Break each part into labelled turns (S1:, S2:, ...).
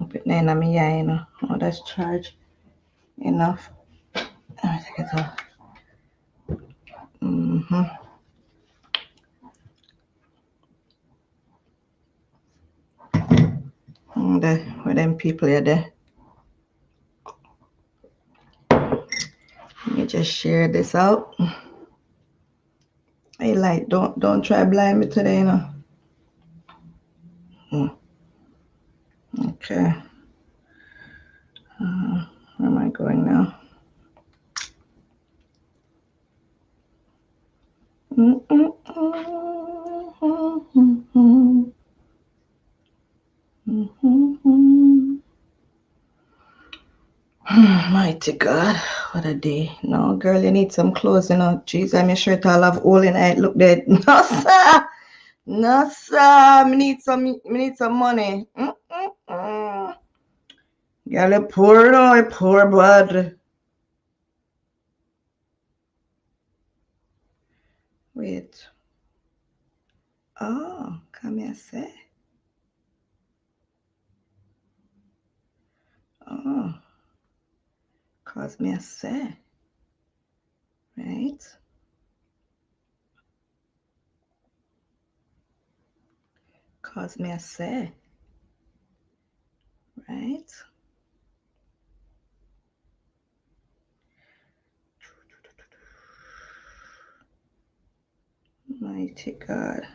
S1: Up it in my eye, you know. Oh, that's charged enough. I take it off. Where them people are there. Let me just share this out. Hey, like, don't try blind me today, you know. Okay. Where am I going now? Mighty God, what a day. No, girl, you need some clothes, you know. Jeez, I'm sure I'll have all in it. Look dead. No, sir. No, sir. Me need some money. Girl, you poor, no, you poor bud. Wait. Oh, come here, say. Oh, cause me a say. Right? Cause me a say. Right? Mighty God.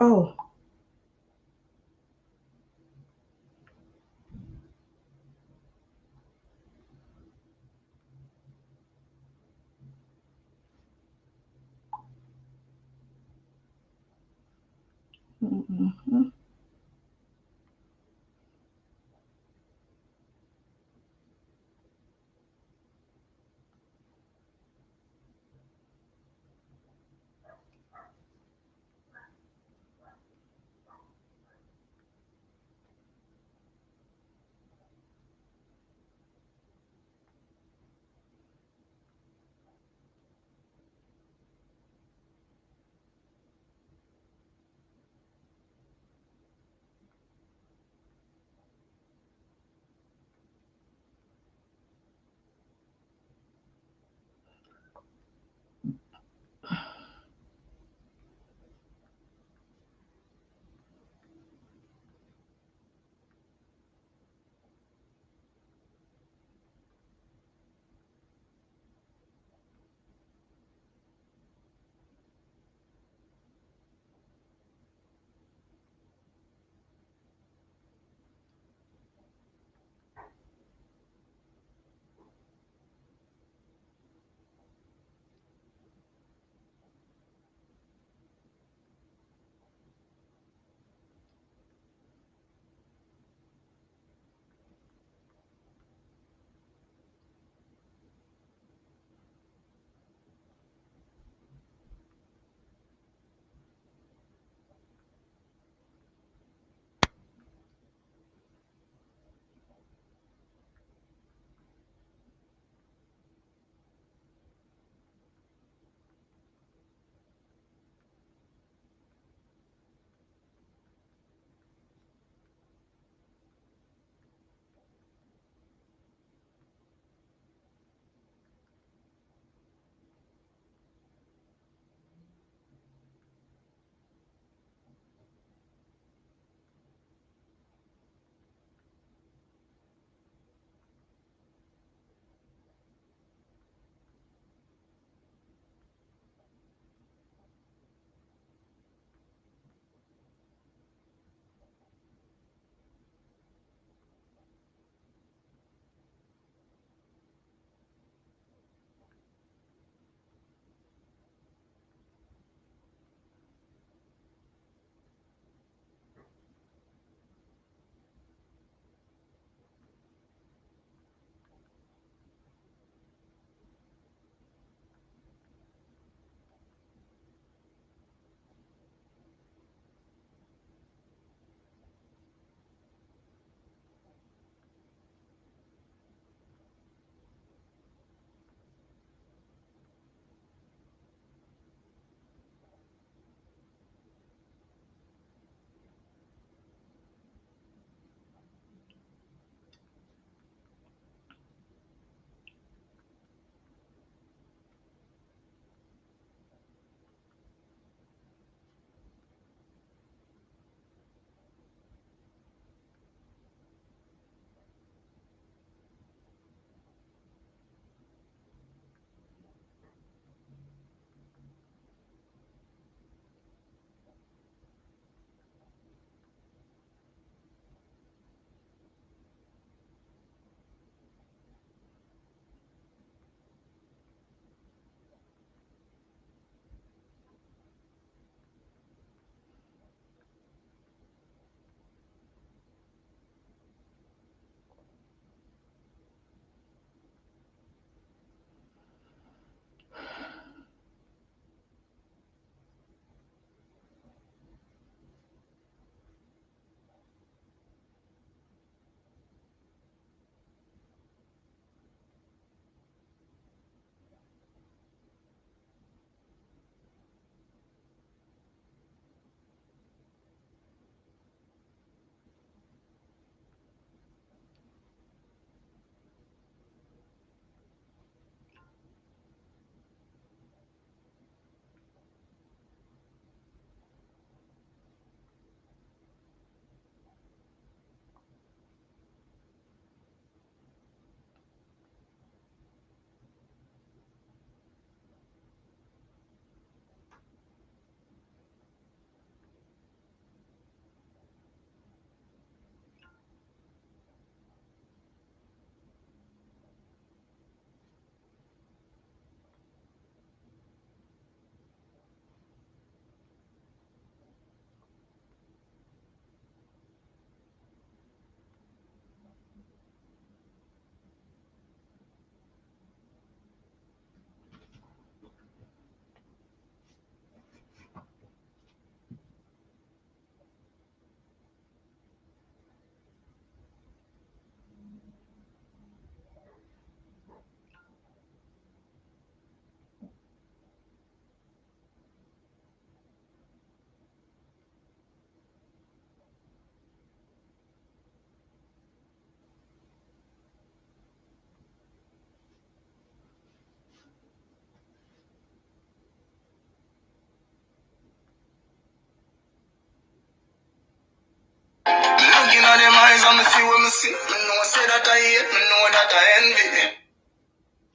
S1: Oh.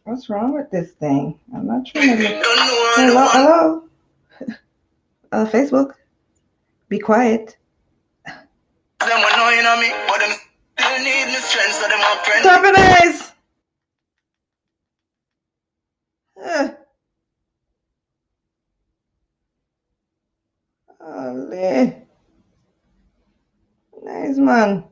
S1: What's wrong with this thing? I'm not trying to get... Hello? Facebook? Be quiet. Stop it, guys! Holy. Nice, man.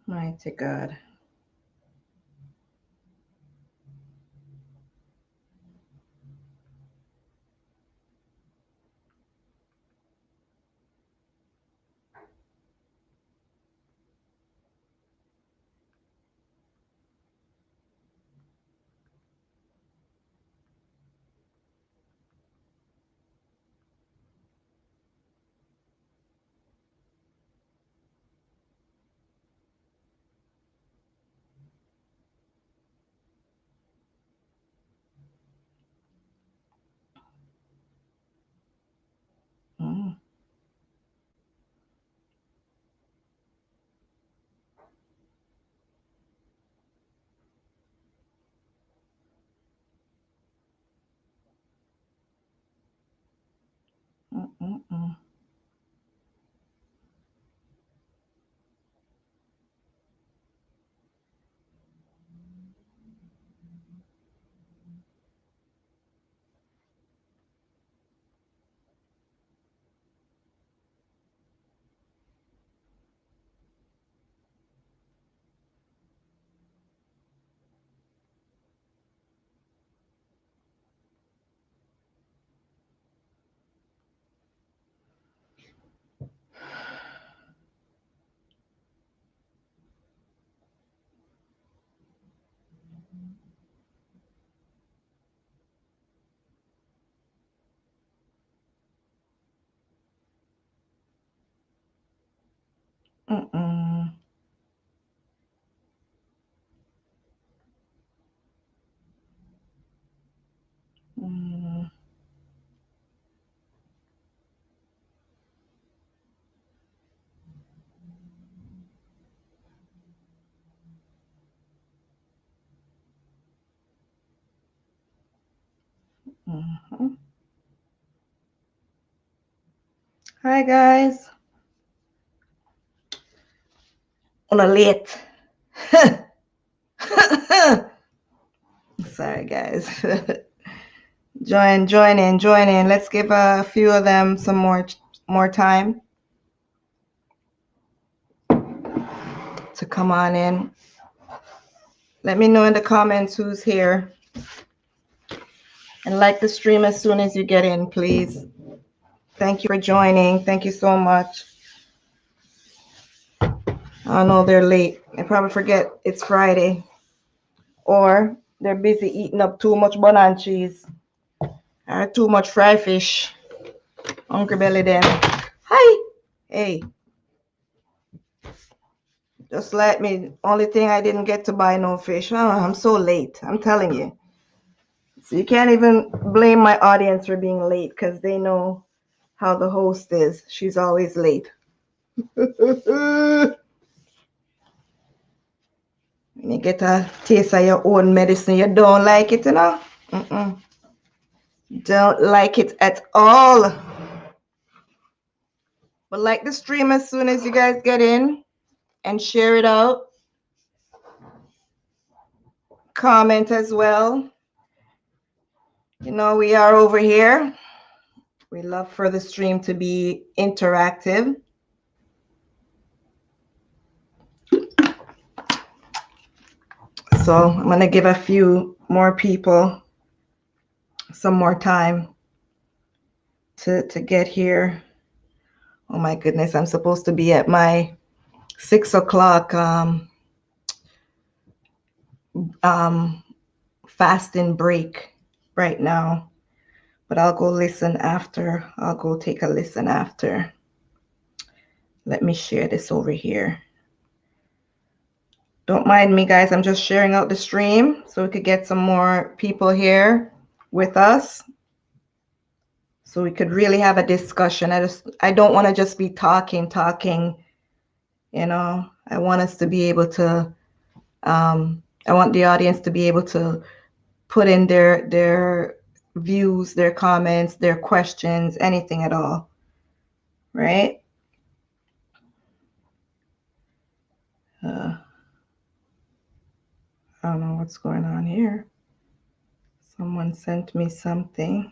S1: Mighty God. Mm. Mm-mm-mm. Mm-mm. Mm. Mm-hmm. Hi, guys. On a late. Sorry, guys. Join in. Let's give a few of them some more time to come on in. Let me know in the comments who's here. And like the stream as soon as you get in, please. Thank you for joining. Thank you so much. I know they're late. They probably forget it's Friday. Or they're busy eating up too much bun and cheese. Or too much fried fish. Hungry belly them. Hi. Hey. Just like me. Only thing I didn't get to buy no fish. Oh, I'm so late. I'm telling you. So you can't even blame my audience for being late because they know how the host is. She's always late. When you get a taste of your own medicine, you don't like it, you know? Don't like it at all. But like the stream as soon as you guys get in and share it out. Comment as well. You know, we are over here. We love for the stream to be interactive. So I'm going to give a few more people some more time to get here. Oh my goodness, I'm supposed to be at my 6 o'clock fasting break right now. But I'll go listen after. I'll go take a listen after. Let me share this over here. Don't mind me, guys. I'm just sharing out the stream so we could get some more people here with us. So we could really have a discussion. I don't want to just be talking, you know. I want us to be able to, I want the audience to be able to put in their views, their comments, their questions, anything at all, right? I don't know what's going on here. Someone sent me something,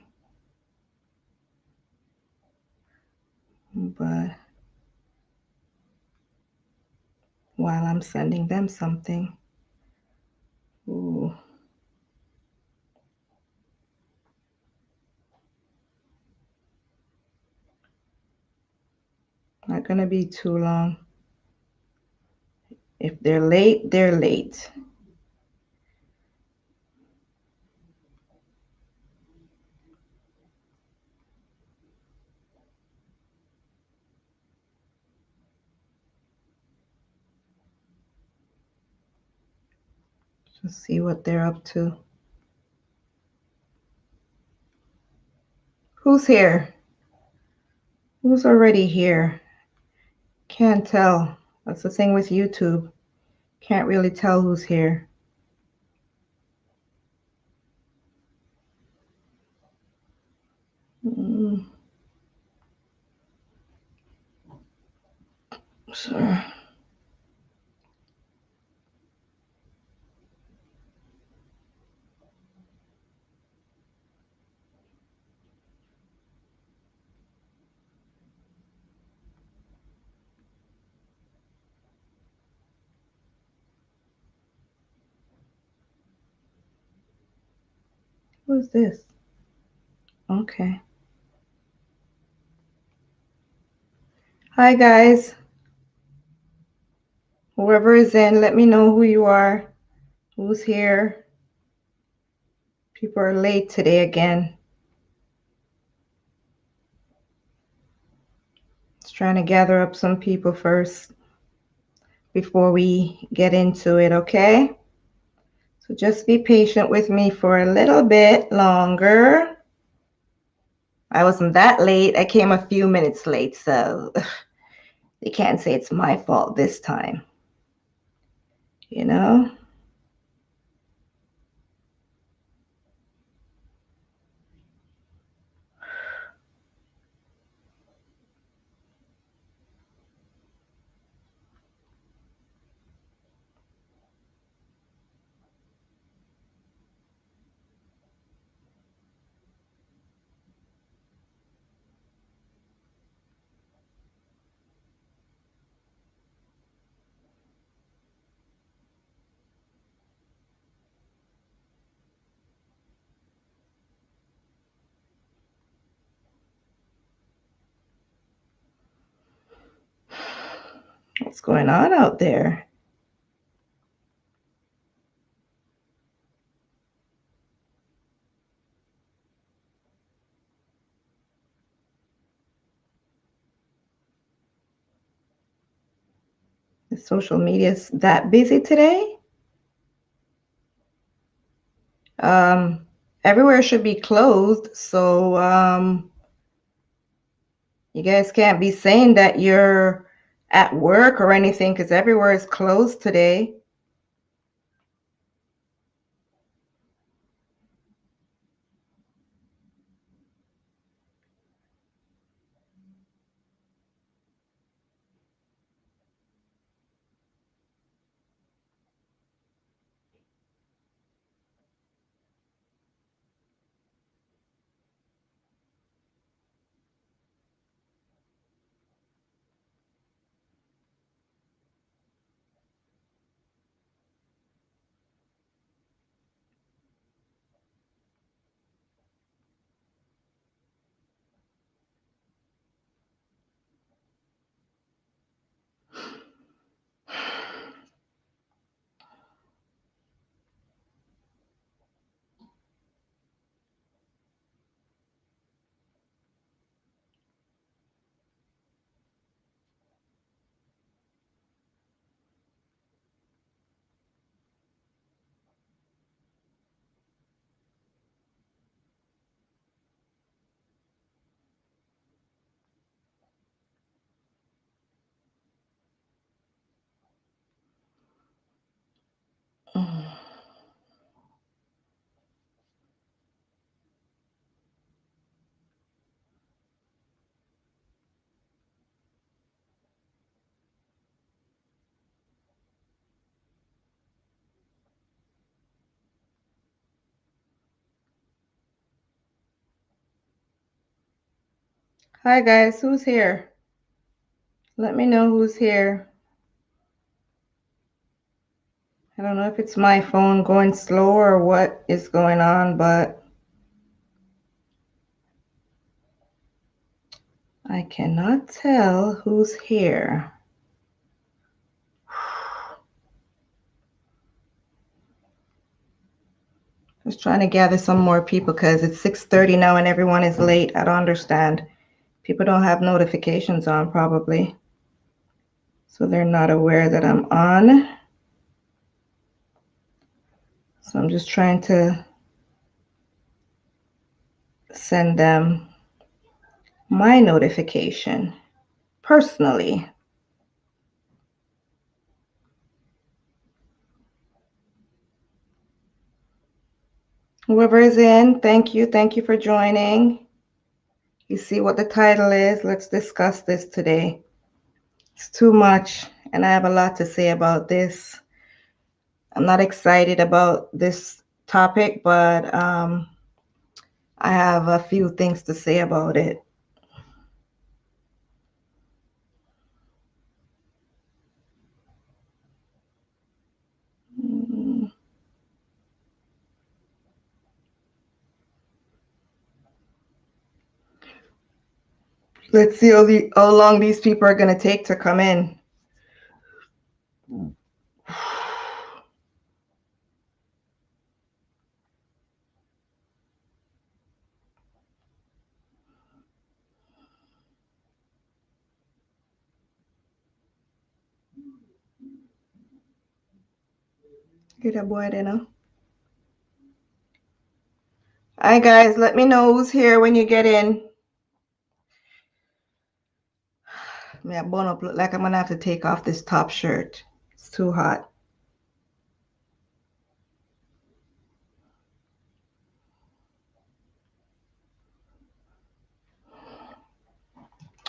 S1: but while I'm sending them something, ooh. Not gonna be too long. If they're late, they're late. Just see what they're up to. Who's here? Who's already here? Can't tell. That's the thing with YouTube. Can't really tell who's here. Sure. Who's this? Okay. Hi, guys. Whoever is in, let me know who you are. Who's here? People are late today again. Just trying to gather up some people first before we get into it, okay? So just be patient with me for a little bit longer. I wasn't that late. I came a few minutes late, so they can't say it's my fault this time. You know? What's going on out there? social media's that busy today. Everywhere should be closed, so you guys can't be saying that you're at work or anything because everywhere is closed today. Hi guys, who's here? Let me know who's here. I don't know if it's my phone going slow or what is going on, but I cannot tell who's here. Just trying to gather some more people because it's 6:30 now and everyone is late. I don't understand. People don't have notifications on probably, so they're not aware that I'm on. So I'm just trying to send them my notification personally. Whoever is in, thank you. Thank you for joining. You see what the title is. Let's discuss this today. It's too much, and I have a lot to say about this. I'm not excited about this topic, but I have a few things to say about it. Let's see how long these people are going to take to come in. Get a boy there now. Hi guys, let me know who's here when you get in. My bun up look like I'm gonna have to take off this top shirt. It's too hot.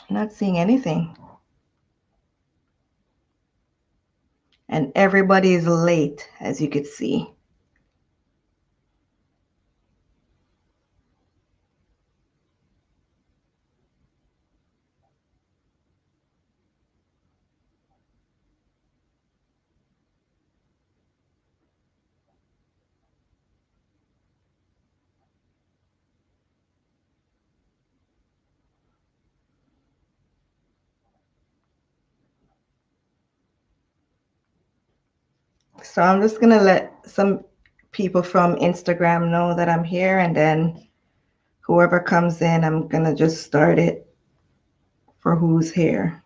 S1: I'm not seeing anything. And everybody is late, as you could see. So I'm just gonna let some people from Instagram know that I'm here, and then whoever comes in, I'm gonna just start it for who's here.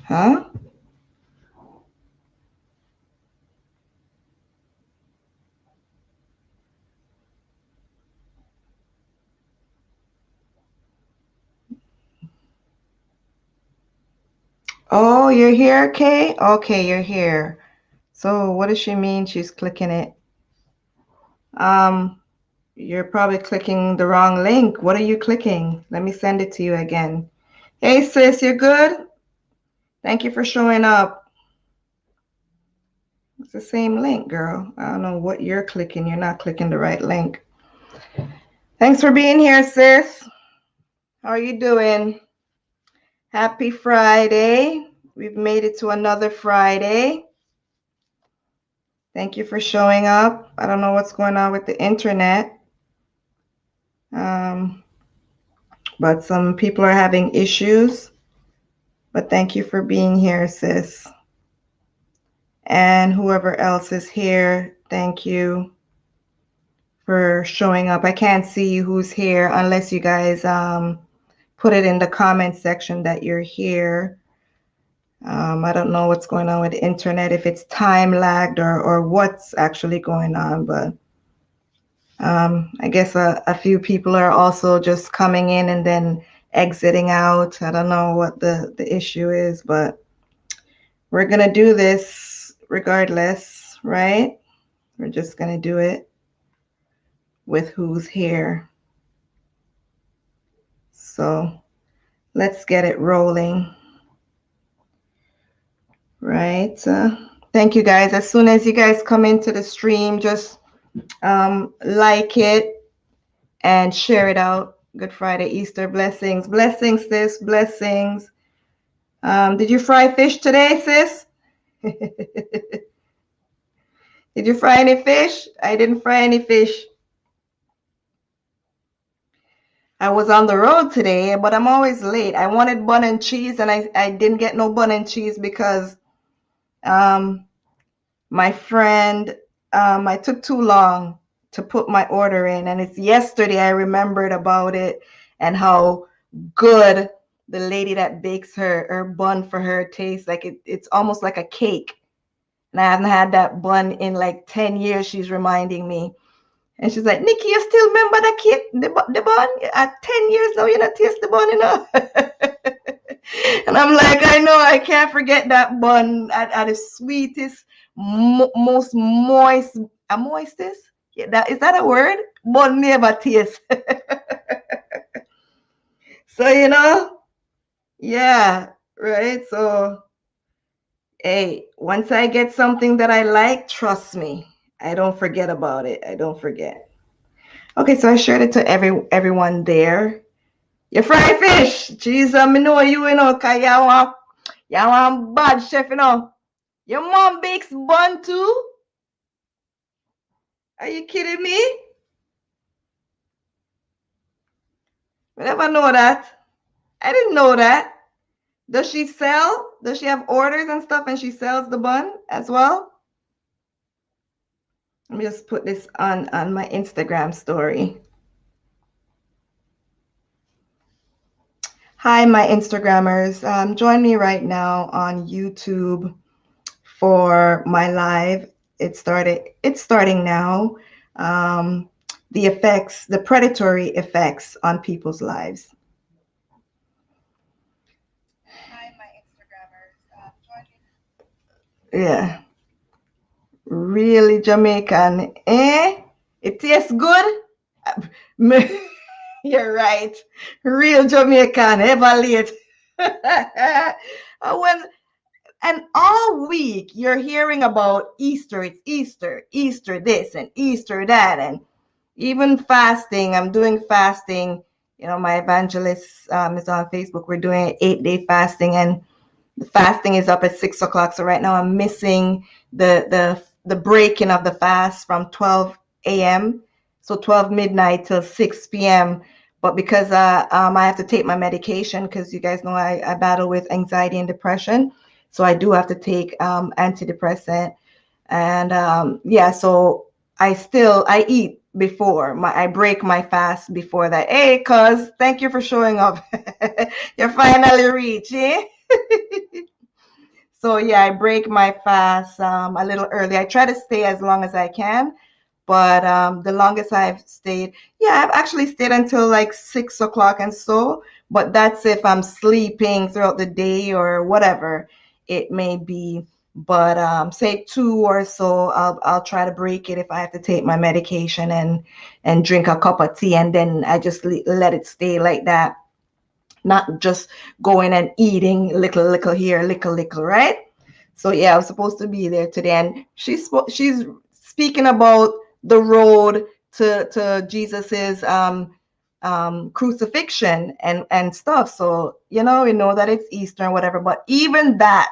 S1: Huh? Oh, you're here, Kay? Okay, you're here. So what does she mean she's clicking it? You're probably clicking the wrong link. What are you clicking? Let me send it to you again. Hey, sis, you good? Thank you for showing up. It's the same link, girl. I don't know what you're clicking. You're not clicking the right link. Thanks for being here, sis. How are you doing? Happy Friday. We've made it to another Friday. Thank you for showing up. I don't know what's going on with the internet. But some people are having issues. But thank you for being here, sis. And whoever else is here, thank you for showing up. I can't see who's here unless you guys put it in the comment section that you're here. I don't know what's going on with the internet, if it's time lagged or what's actually going on, but I guess a few people are also just coming in and then exiting out. I don't know what the issue is, but we're gonna do this regardless, right? We're just gonna do it with who's here. So let's get it rolling. Right. Thank you guys. As soon as you guys come into the stream, just like it and share it out. Good Friday, Easter blessings. Blessings, sis. Blessings. Did you fry fish today, sis? Did you fry any fish? I didn't fry any fish. I was on the road today, but I'm always late. I wanted bun and cheese, and I didn't get no bun and cheese because my friend, I took too long to put my order in, and it's yesterday I remembered about it and how good the lady that bakes her bun for her tastes. Like it's almost like a cake. And I haven't had that bun in like 10 years, she's reminding me. And she's like, Nikki, you still remember the cake, the bun? At 10 years now, you not taste the bun, you know? And I'm like, I know, I can't forget that bun at the sweetest, most moist, moistest? Yeah, is that a word? Bun never taste. So, you know, yeah, right? So, hey, once I get something that I like, trust me, I don't forget about it. I don't forget. Okay, so I shared it to everyone there. You fry fish. Jesus, me know you know, cause you want bad chef, you know. Your mom bakes bun too? Are you kidding me? I never know that. I didn't know that. Does she sell? Does she have orders and stuff and she sells the bun as well? Let me just put this on my Instagram story. Hi, my Instagrammers. Join me right now on YouTube for my live. It's starting now. The effects, the predatory effects on people's lives. Hi, my Instagrammers. Join me. Yeah. Really Jamaican, eh? It tastes good. You're right. Real Jamaican, ever late. When and all week you're hearing about Easter. It's Easter, Easter this and Easter that, and even fasting. I'm doing fasting. You know, my evangelist is on Facebook. We're doing 8-day fasting, and the fasting is up at 6 o'clock. So right now I'm missing the breaking of the fast from 12 a.m. So 12 midnight till 6 p.m. But because I have to take my medication, because you guys know I battle with anxiety and depression. So I do have to take antidepressant. And yeah, so I eat before I break my fast before that. Hey, cuz, thank you for showing up. You finally reached, eh? So yeah, I break my fast a little early. I try to stay as long as I can, but the longest I've stayed, yeah, I've actually stayed until like 6 o'clock and so, but that's if I'm sleeping throughout the day or whatever it may be. But say 2 or so, I'll try to break it if I have to take my medication and drink a cup of tea, and then I just let it stay like that, not just going and eating little here, little, right? So yeah, I was supposed to be there today, and she's speaking about the road to Jesus's crucifixion and stuff. So we know that it's Easter and whatever, but even that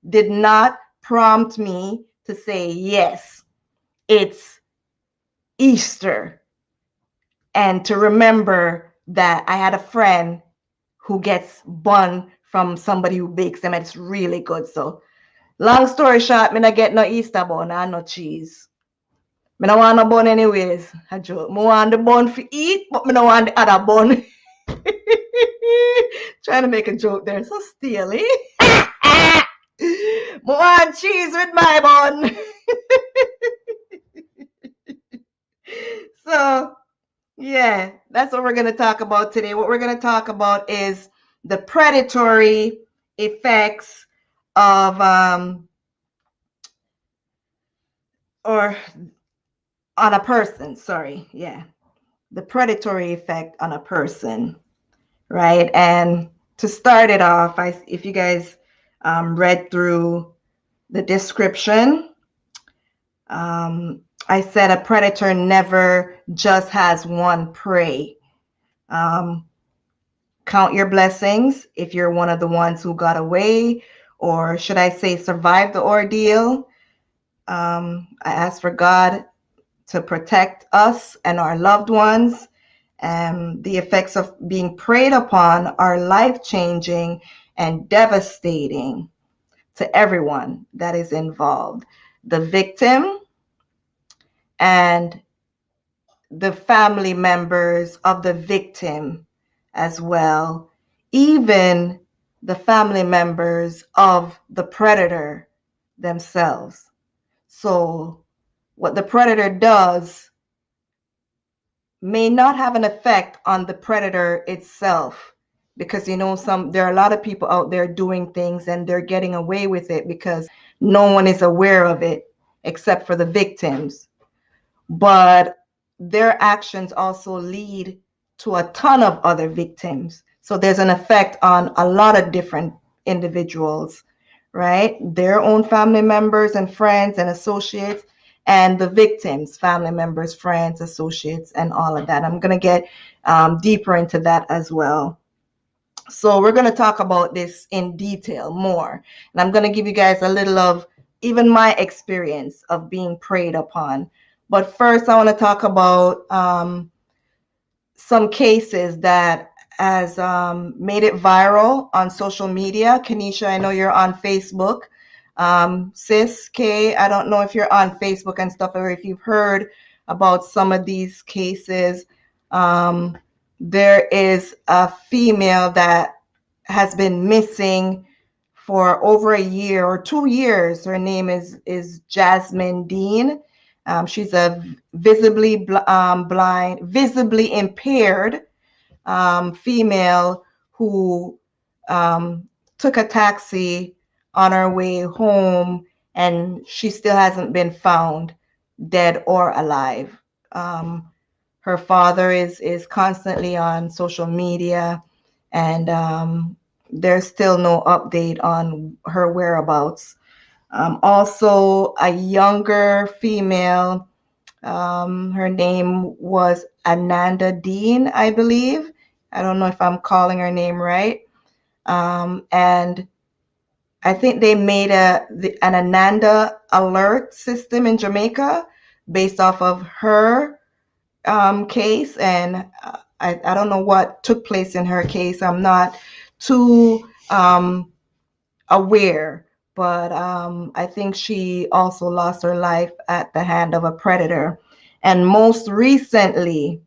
S1: did not prompt me to say yes, it's Easter, and to remember that I had a friend who gets bun from somebody who bakes them, and it's really good. So long story short, me not get no Easter bun and no cheese. Me no want no bun anyways. I joke. Me want the bun for eat, but me no want the other bun. Trying to make a joke there. So steely. Me want cheese with my bun. So yeah, that's what we're going to talk about today. What we're going to talk about is the predatory effects of or on a person, sorry. Yeah. The predatory effect on a person, right? And to start it off, if you guys read through the description, I said a predator never just has one prey. Count your blessings if you're one of the ones who got away, or should I say survived the ordeal. I ask for God to protect us and our loved ones. The effects of being preyed upon are life-changing and devastating to everyone that is involved. The victim and the family members of the victim as well, even the family members of the predator themselves. So what the predator does may not have an effect on the predator itself, because there are a lot of people out there doing things and they're getting away with it because no one is aware of it except for the victims. But their actions also lead to a ton of other victims. So there's an effect on a lot of different individuals, right? Their own family members and friends and associates, and the victims, family members, friends, associates, and all of that. I'm going to get deeper into that as well. So we're going to talk about this in detail more. And I'm going to give you guys a little of even my experience of being preyed upon. But first, I want to talk about some cases that has made it viral on social media. Kanisha, I know you're on Facebook. Sis K, I don't know if you're on Facebook and stuff, or if you've heard about some of these cases. There is a female that has been missing for over a year or 2 years. Her name is Jasmine Dean. She's a visibly blind, visibly impaired female who took a taxi on her way home, and she still hasn't been found, dead or alive. Her father is constantly on social media, and there's still no update on her whereabouts. Also, a younger female, her name was Ananda Dean, I believe. I don't know if I'm calling her name right. And I think they made an Ananda alert system in Jamaica based off of her case. And I don't know what took place in her case. I'm not too aware, but I think she also lost her life at the hand of a predator. And most recently,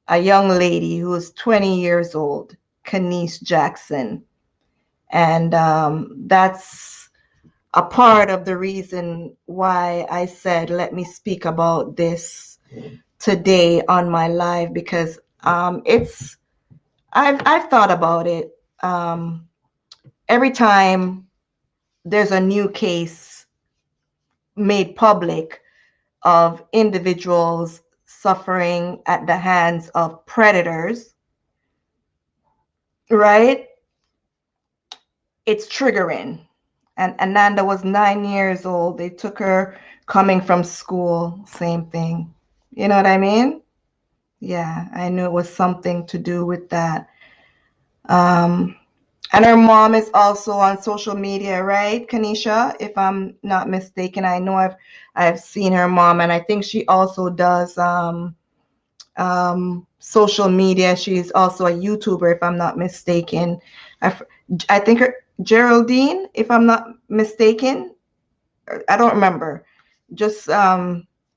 S1: a young lady who was 20 years old, Kanice Jackson. And that's a part of the reason why I said, let me speak about this today on my live, because I've thought about it. Every time there's a new case made public of individuals suffering at the hands of predators, right? It's triggering. And Ananda was 9 years old. They took her coming from school. Same thing. You know what I mean? Yeah, I knew it was something to do with that. And her mom is also on social media, right, Kanisha? If I'm not mistaken, I know I've seen her mom, and I think she also does social media. She's also a YouTuber, if I'm not mistaken. I think Geraldine, if I'm not mistaken. I don't remember. Just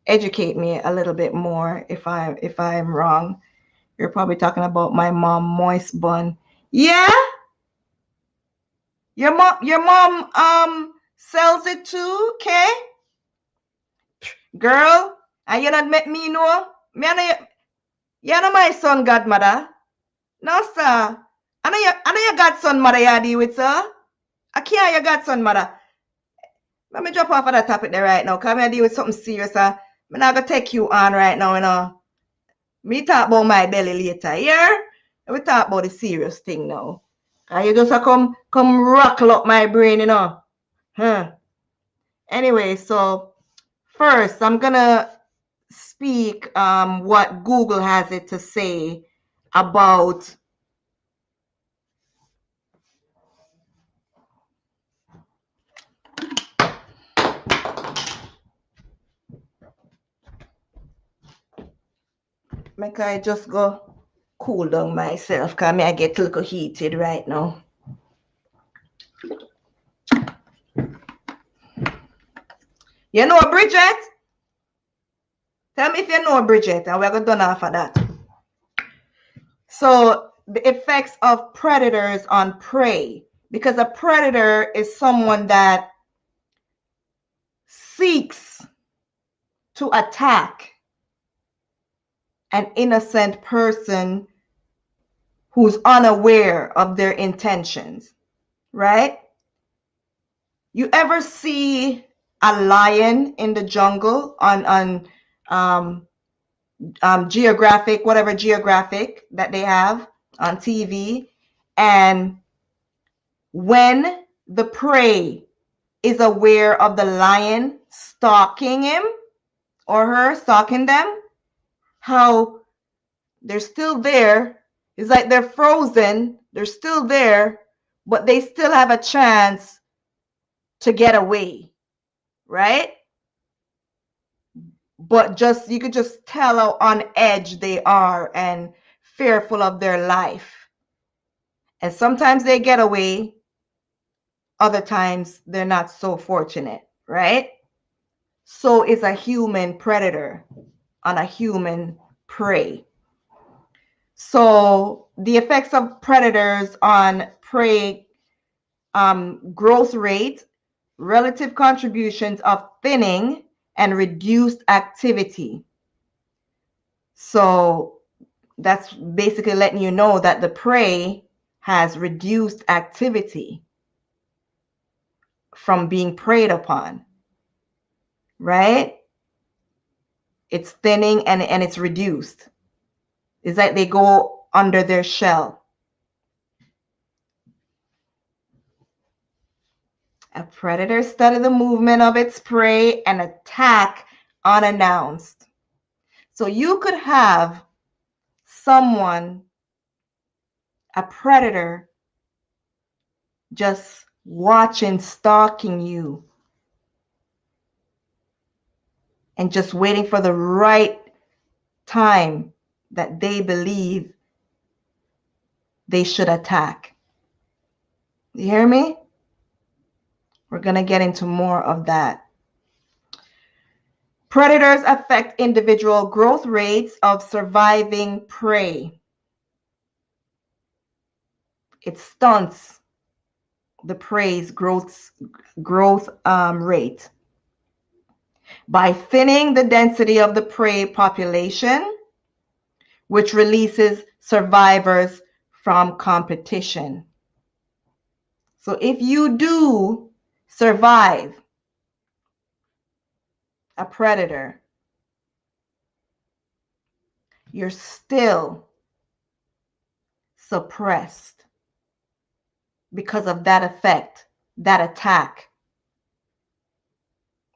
S1: educate me a little bit more if I'm wrong. You're probably talking about my mom, Moist Bun. Yeah, your mom sells it too, okay? Girl, and you not met me know. Me and you know my son godmother. No, sir. I know your godson mother you deal with, sir. I can't your godson mother. Let me drop off of that topic there right now, because I deal with something serious. I'm not going to take you on right now, you know. Me talk about my belly later, yeah? We talk about the serious thing now. And you just come rockle up my brain, you know. Huh. Anyway, so first I'm going to speak what Google has it to say about make I just go cool down myself, because I get a little heated right now. You know Bridget? Tell me if you know Bridget, and we're going to done after that. So the effects of predators on prey, because a predator is someone that seeks to attack an innocent person who's unaware of their intentions, right? You ever see a lion in the jungle on geographic, whatever geographic that they have on TV, and when the prey is aware of the lion stalking him or her, stalking them, how they're still there. It's like they're frozen, they're still there, but they still have a chance to get away, right? But just you could just tell how on edge they are and fearful of their life. And sometimes they get away, other times they're not so fortunate, right? So is a human predator on a human prey. So the effects of predators on prey: growth rate, relative contributions of thinning, and reduced activity. So that's basically letting you know that the prey has reduced activity from being preyed upon, right? It's thinning and it's reduced. It's like they go under their shell. A predator studies the movement of its prey and attack unannounced. So you could have someone, a predator, just watching, stalking you, and just waiting for the right time that they believe they should attack. You hear me? We're going to get into more of that. Predators affect individual growth rates of surviving prey. It stunts the prey's growth rate by thinning the density of the prey population, which releases survivors from competition. So if you do survive a predator, you're still suppressed because of that effect, that attack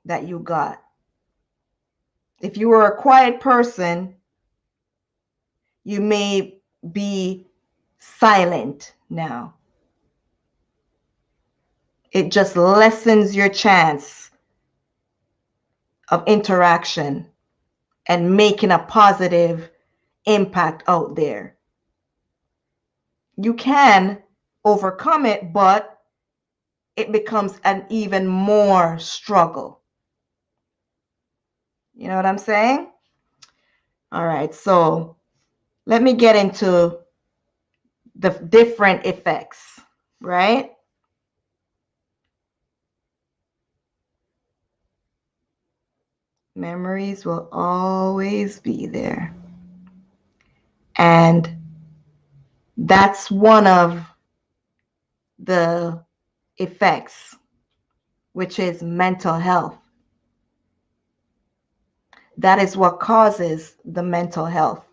S1: that you got. If you were a quiet person, you may be silent now. It just lessens your chance of interaction and making a positive impact out there. You can overcome it, but it becomes an even more struggle. You know what I'm saying? All right, so let me get into the different effects, right? Memories will always be there. And that's one of the effects, which is mental health. That is what causes the mental health.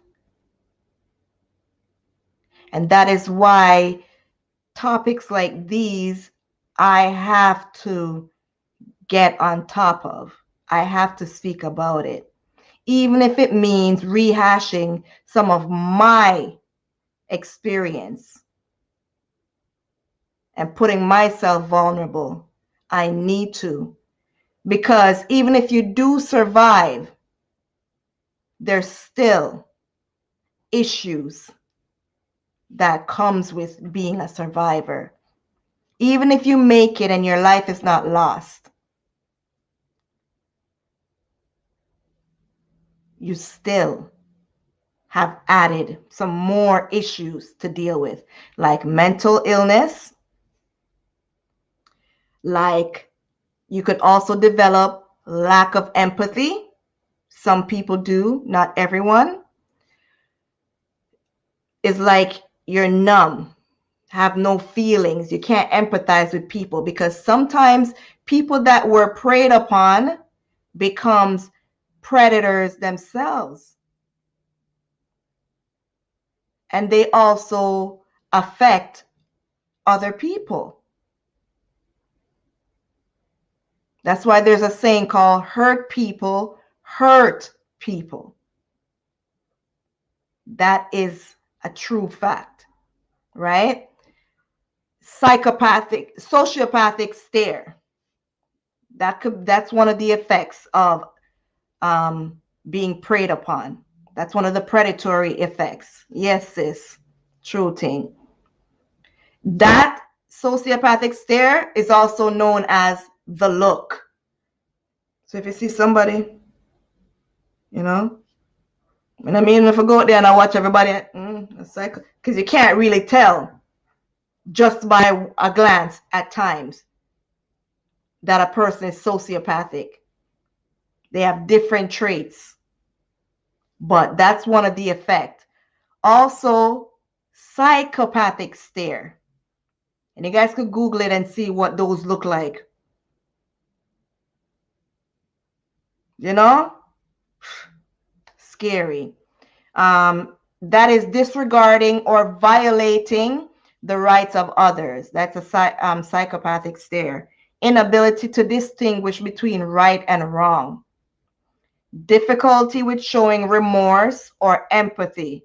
S1: And that is why topics like these, I have to get on top of. I have to speak about it. Even if it means rehashing some of my experience and putting myself vulnerable, I need to. Because even if you do survive, there's still issues that comes with being a survivor. Even if you make it and your life is not lost, you still have added some more issues to deal with, like mental illness, like you could also develop lack of empathy. Some people do, not everyone. It's like you're numb, have no feelings. You can't empathize with people because sometimes people that were preyed upon becomes predators themselves. And they also affect other people. That's why there's a saying called hurt people hurt people. That is a true fact, right? Sociopathic stare. That's one of the effects of being preyed upon. That's one of the predatory effects. Yes, sis. True thing. That sociopathic stare is also known as the look. So if you see somebody, you know, and I mean, if I go out there and I watch everybody, because you can't really tell just by a glance at times that a person is sociopathic. They have different traits, but that's one of the effects. Also, psychopathic stare. And you guys could Google it and see what those look like. You know? Scary. That is disregarding or violating the rights of others. That's a psychopathic stare. Inability to distinguish between right and wrong. Difficulty with showing remorse or empathy.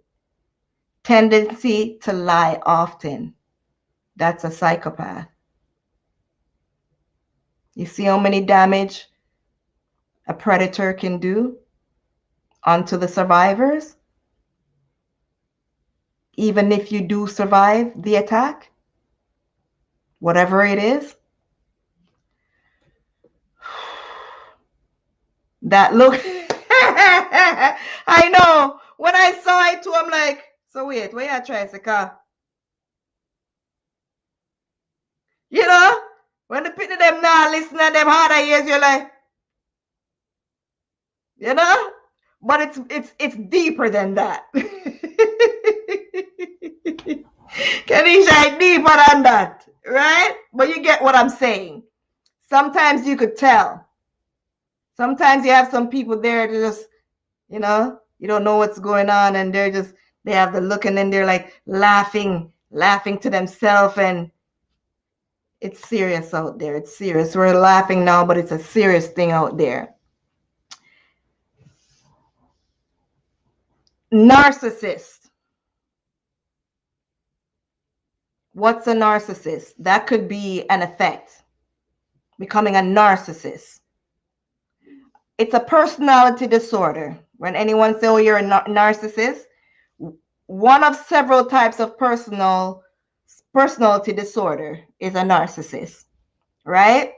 S1: Tendency to lie often. That's a psychopath. You see how many damage a predator can do onto the survivors? Even if you do survive the attack, whatever it is. That look. I know. When I saw it too, I'm like, so wait, where you try to car? You know, when the people them now listen to them harder years, you're like, you know, but it's deeper than that. Kanisha, deeper than that, right? But you get what I'm saying. Sometimes you could tell. Sometimes you have some people there to just, you know, you don't know what's going on, and they have the look, and then they're like laughing to themselves, and it's serious out there. It's serious. We're laughing now, but it's a serious thing out there. Narcissist. What's a narcissist? That could be an effect. Becoming a narcissist. It's a personality disorder. When anyone says, oh, you're a narcissist, one of several types of personality disorder is a narcissist, right?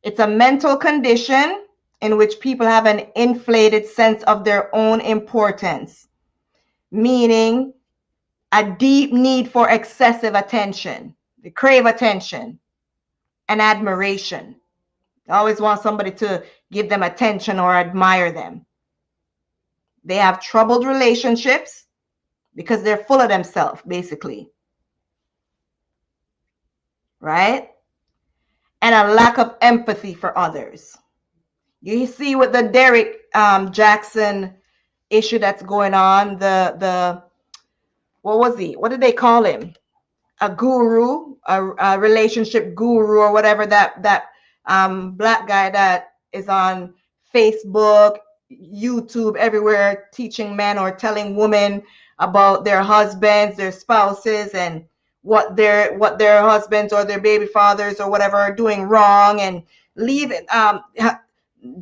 S1: It's a mental condition in which people have an inflated sense of their own importance, meaning a deep need for excessive attention. They crave attention and admiration. They always want somebody to give them attention or admire them. They have troubled relationships because they're full of themselves, basically. Right? And a lack of empathy for others. You see with the Derek Jackson issue that's going on, the what was he? What did they call him? A guru, a relationship guru, or whatever, that black guy that is on Facebook, YouTube, everywhere, teaching men or telling women about their husbands, their spouses, and what their husbands or their baby fathers or whatever are doing wrong, and leave it.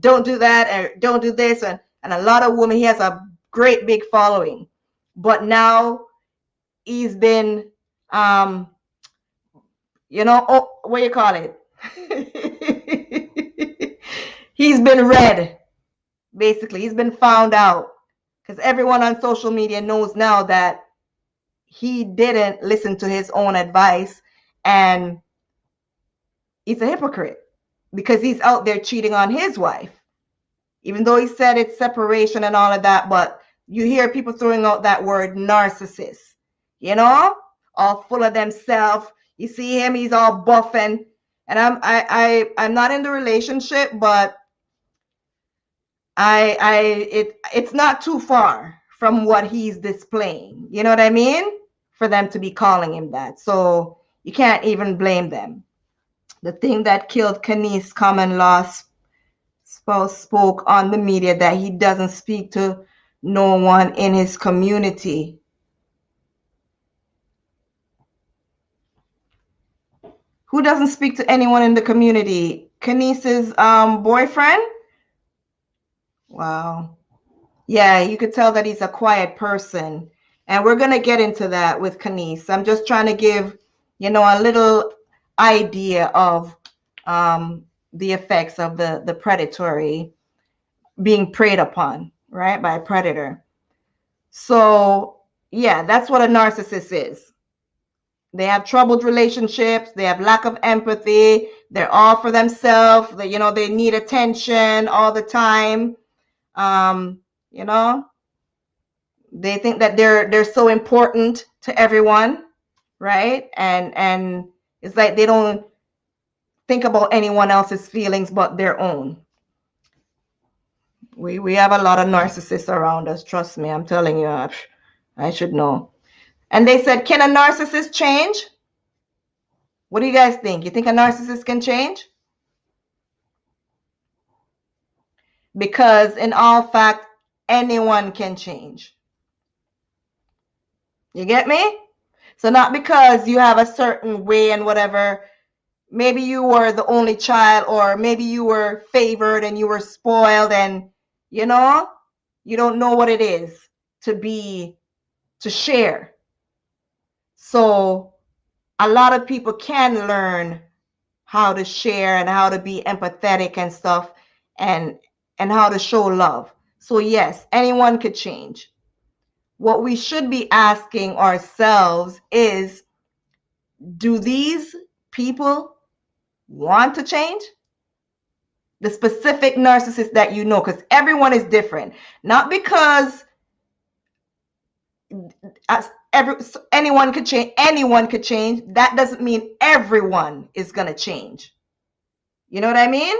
S1: Don't do that, or don't do this, and a lot of women. He has a great big following, but now he's been you know, what you call it? He's been read, basically. He's been found out, because everyone on social media knows now that he didn't listen to his own advice, and he's a hypocrite because he's out there cheating on his wife, even though he said it's separation and all of that. But you hear people throwing out that word narcissist, you know, all full of themselves. You see him, he's all buffing. And I'm not in the relationship, but it's not too far from what he's displaying. You know what I mean? For them to be calling him that. So you can't even blame them. The thing that killed Kanice's common law spouse spoke on the media that he doesn't speak to no one in his community. Who doesn't speak to anyone in the community? Kanice's boyfriend? Wow. Yeah, you could tell that he's a quiet person. And we're going to get into that with Kanice. I'm just trying to give, you know, a little idea of the effects of the predatory, being preyed upon, right, by a predator. So, yeah, that's what a narcissist is. They have troubled relationships. They have lack of empathy. They're all for themselves. They, you know, they need attention all the time. You know, they think that they're so important to everyone, right? And it's like they don't think about anyone else's feelings but their own. We have a lot of narcissists around us. Trust me, I'm telling you, I should know. And they said, can a narcissist change? What do you guys think? You think a narcissist can change? Because in all fact, anyone can change. You get me? So not because you have a certain way and whatever. Maybe you were the only child, or maybe you were favored and you were spoiled, and you know, you don't know what it is to share. So a lot of people can learn how to share and how to be empathetic and stuff, and how to show love. So yes, anyone could change. What we should be asking ourselves is, do these people want to change? The specific narcissist that you know, because everyone is different. Not because anyone could change. Anyone could change. That doesn't mean everyone is going to change. You know what I mean?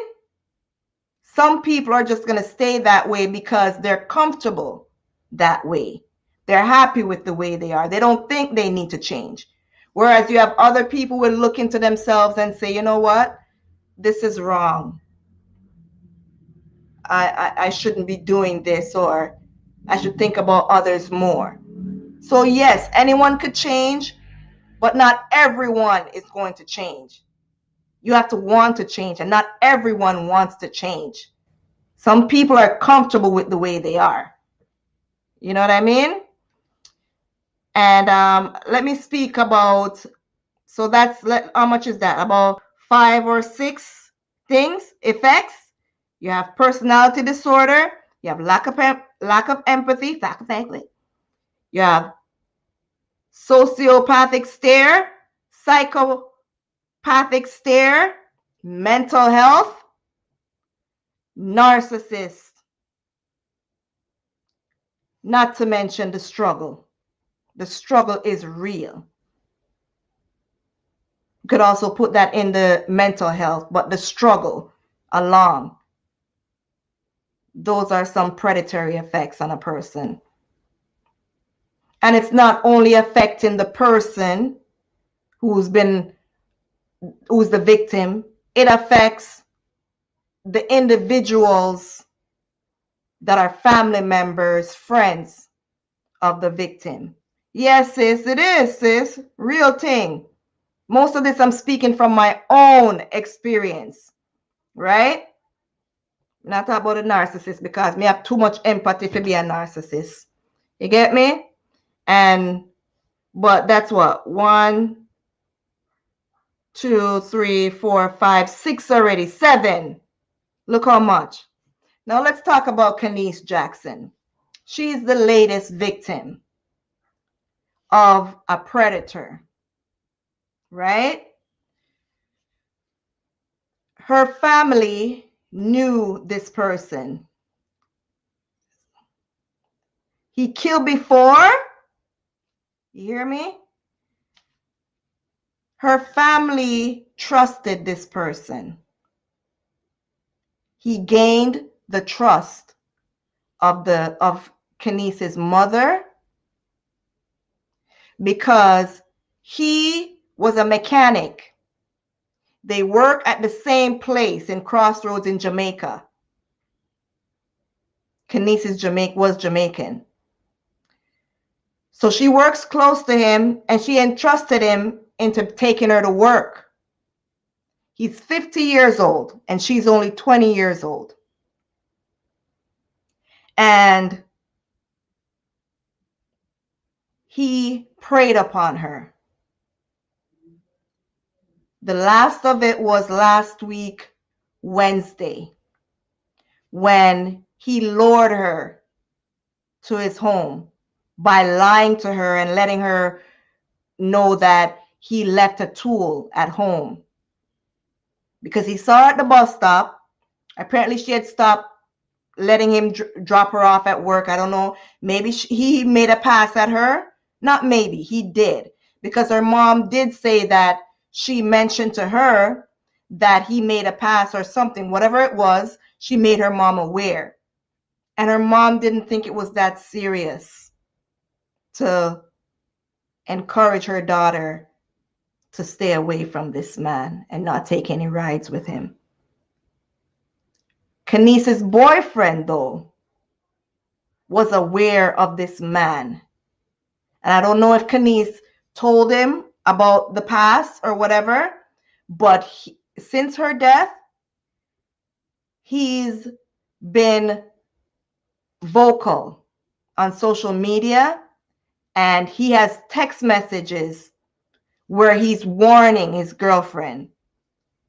S1: Some people are just going to stay that way because they're comfortable that way. They're happy with the way they are. They don't think they need to change. Whereas you have other people who will look into themselves and say, you know what? This is wrong. I shouldn't be doing this, or I should think about others more. So yes, anyone could change, but not everyone is going to change. You have to want to change, and not everyone wants to change. Some people are comfortable with the way they are. You know what I mean? And let me speak about, so that's, how much is that? About 5 or 6 things, effects. You have personality disorder. You have lack of empathy. You have sociopathic stare, psychopathic stare, mental health, narcissist, not to mention the struggle. The struggle is real. You could also put that in the mental health, but the struggle along. Those are some predatory effects on a person. And it's not only affecting the person who's the victim, it affects the individuals that are family members, friends of the victim. Yes, sis, it is, sis. Real thing. Most of this I'm speaking from my own experience, right? Not about a narcissist, because me have too much empathy to be a narcissist. You get me? But that's what? 1, 2, 3, 4, 5, 6 already. 7. Look how much. Now let's talk about Kenise Jackson. She's the latest victim of a predator, right? Her family knew this person. He killed before. You hear me? Her family trusted this person. He gained the trust of Kenise's mother because he was a mechanic. They work at the same place in Crossroads in Jamaica. Kenise was Jamaican. So she works close to him, and she entrusted him into taking her to work. He's 50 years old, and she's only 20 years old. And he preyed upon her. The last of it was last week, Wednesday, when he lured her to his home by lying to her and letting her know that he left a tool at home. Because he saw her at the bus stop. Apparently she had stopped letting him drop her off at work. I don't know. Maybe he made a pass at her. Not maybe, he did. Because her mom did say that she mentioned to her that he made a pass or something. Whatever it was, she made her mom aware. And her mom didn't think it was that serious to encourage her daughter to stay away from this man and not take any rides with him. Kenise's boyfriend, though, was aware of this man. And I don't know if Kenise told him about the past or whatever, but since her death, he's been vocal on social media, and he has text messages where he's warning his girlfriend,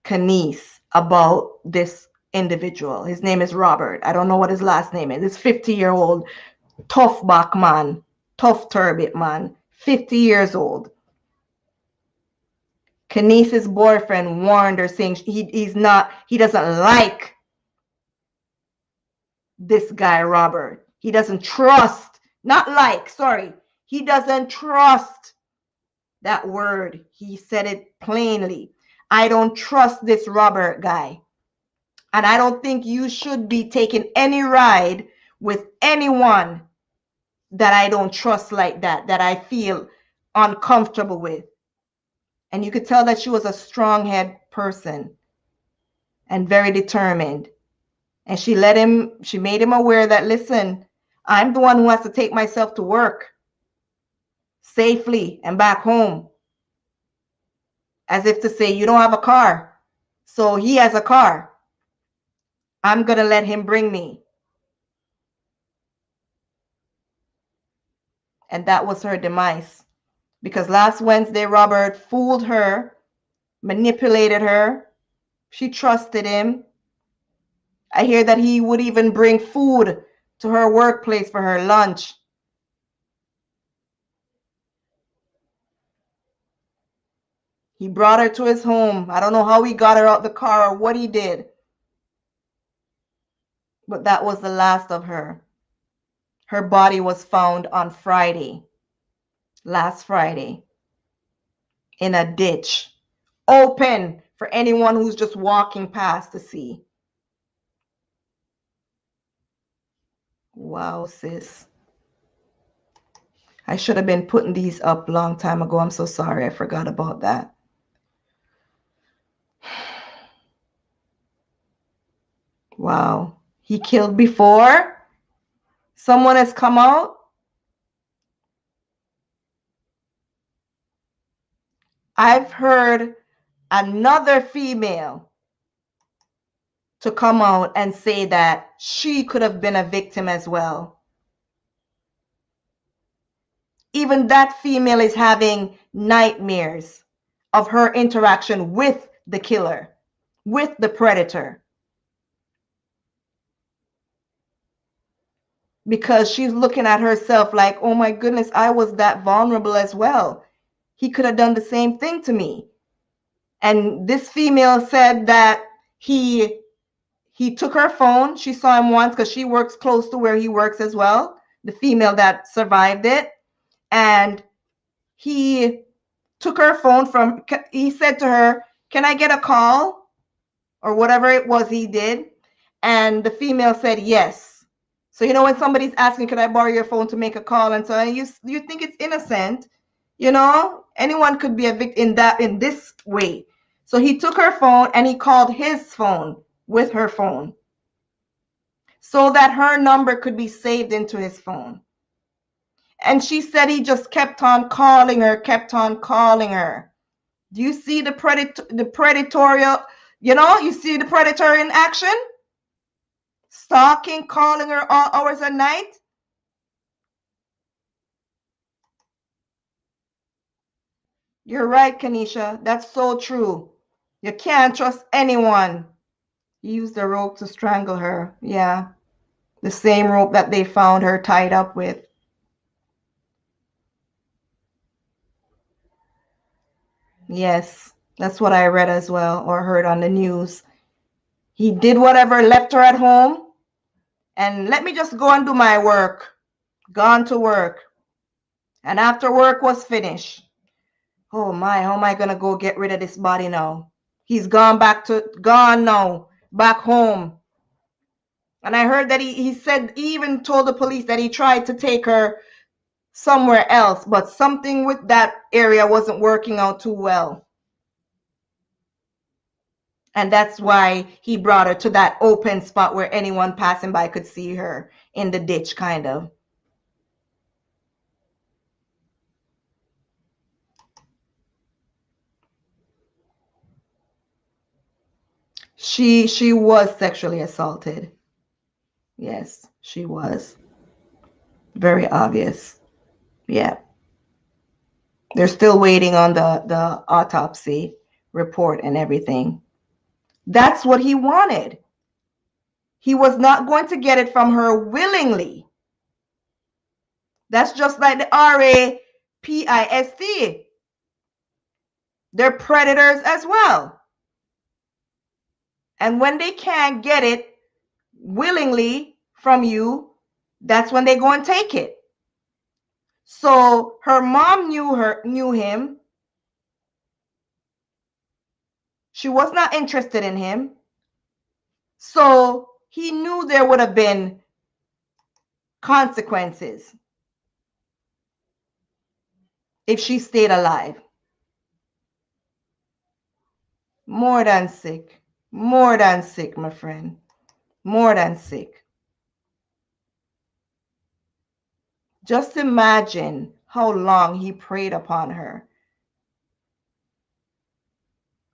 S1: Kenise, about this individual. His name is Robert. I don't know what his last name is. This 50-year-old tough back man, tough turbot man, 50 years old. Kenice's boyfriend warned her, saying he doesn't like this guy, Robert. He doesn't trust, not like, sorry. He doesn't trust that word. He said it plainly. I don't trust this Robert guy. And I don't think you should be taking any ride with anyone that I don't trust like that I feel uncomfortable with. And you could tell that she was a strong-headed person and very determined. And she made him aware that, listen, I'm the one who has to take myself to work safely and back home. As if to say, you don't have a car. So he has a car. I'm going to let him bring me. And that was her demise. Because last Wednesday, Robert fooled her, manipulated her. She trusted him. I hear that he would even bring food to her workplace for her lunch. He brought her to his home. I don't know how he got her out the car or what he did. But that was the last of her. Her body was found on Friday, last Friday, in a ditch, open for anyone who's just walking past to see. Wow, sis. I should have been putting these up a long time ago. I'm so sorry. I forgot about that. Wow. He killed before? Someone has come out? I've heard another female to come out and say that she could have been a victim as well. Even that female is having nightmares of her interaction with the killer, with the predator. Because she's looking at herself like, oh my goodness, I was that vulnerable as well. He could have done the same thing to me. And this female said that he took her phone. She saw him once because she works close to where he works as well, the female that survived it. And he took her phone he said to her, can I get a call? Or whatever it was he did. And the female said yes. So, you know, when somebody's asking, can I borrow your phone to make a call? And so on, you think it's innocent, you know, anyone could be a victim in this way. So he took her phone and he called his phone with her phone so that her number could be saved into his phone. And she said he just kept on calling her, kept on calling her. Do you see the predatorial, you know, you see the predator in action? Stalking, calling her all hours of night. You're right, Kanisha. That's so true. You can't trust anyone. He used the rope to strangle her. Yeah. The same rope that they found her tied up with. Yes. That's what I read as well or heard on the news. He did whatever, left her at home. And let me just go and do my work. Gone to work. And after work was finished. Oh my, how am I going to go get rid of this body now? He's gone now, back home. And I heard that he said, he even told the police that he tried to take her somewhere else, but something with that area wasn't working out too well. And that's why he brought her to that open spot where anyone passing by could see her, in the ditch, kind of. She was sexually assaulted. Yes, she was. Very obvious. Yeah. They're still waiting on the autopsy report and everything. That's what he wanted. He was not going to get it from her willingly. That's just like the RAPIST. They're predators as well. And when they can't get it willingly from you, that's when they go and take it. So her mom knew him. She was not interested in him. So he knew there would have been consequences if she stayed alive. More than sick. More than sick, my friend. More than sick. Just imagine how long he preyed upon her.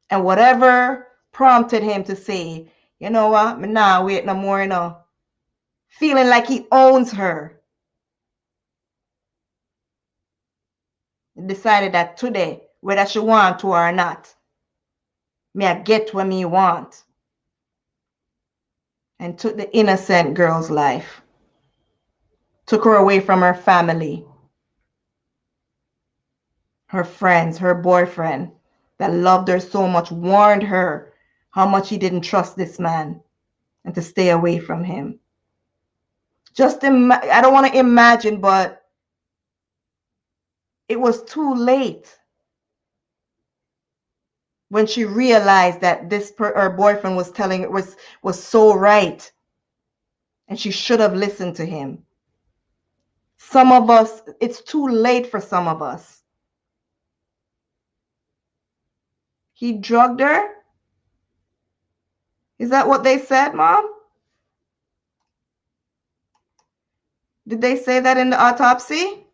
S1: And whatever prompted him to say, you know what, me nah wait no more, you know. Feeling like he owns her. He decided that today, whether she want to or not, me I get what me want. And took the innocent girl's life. Took her away from her family, her friends, her boyfriend that loved her so much, warned her how much he didn't trust this man and to stay away from him. I don't want to imagine, but it was too late when she realized that her boyfriend was telling it was so right, and she should have listened to him. Some of us, it's too late for some of us. He drugged her? Is that what they said, Mom? Did they say that in the autopsy?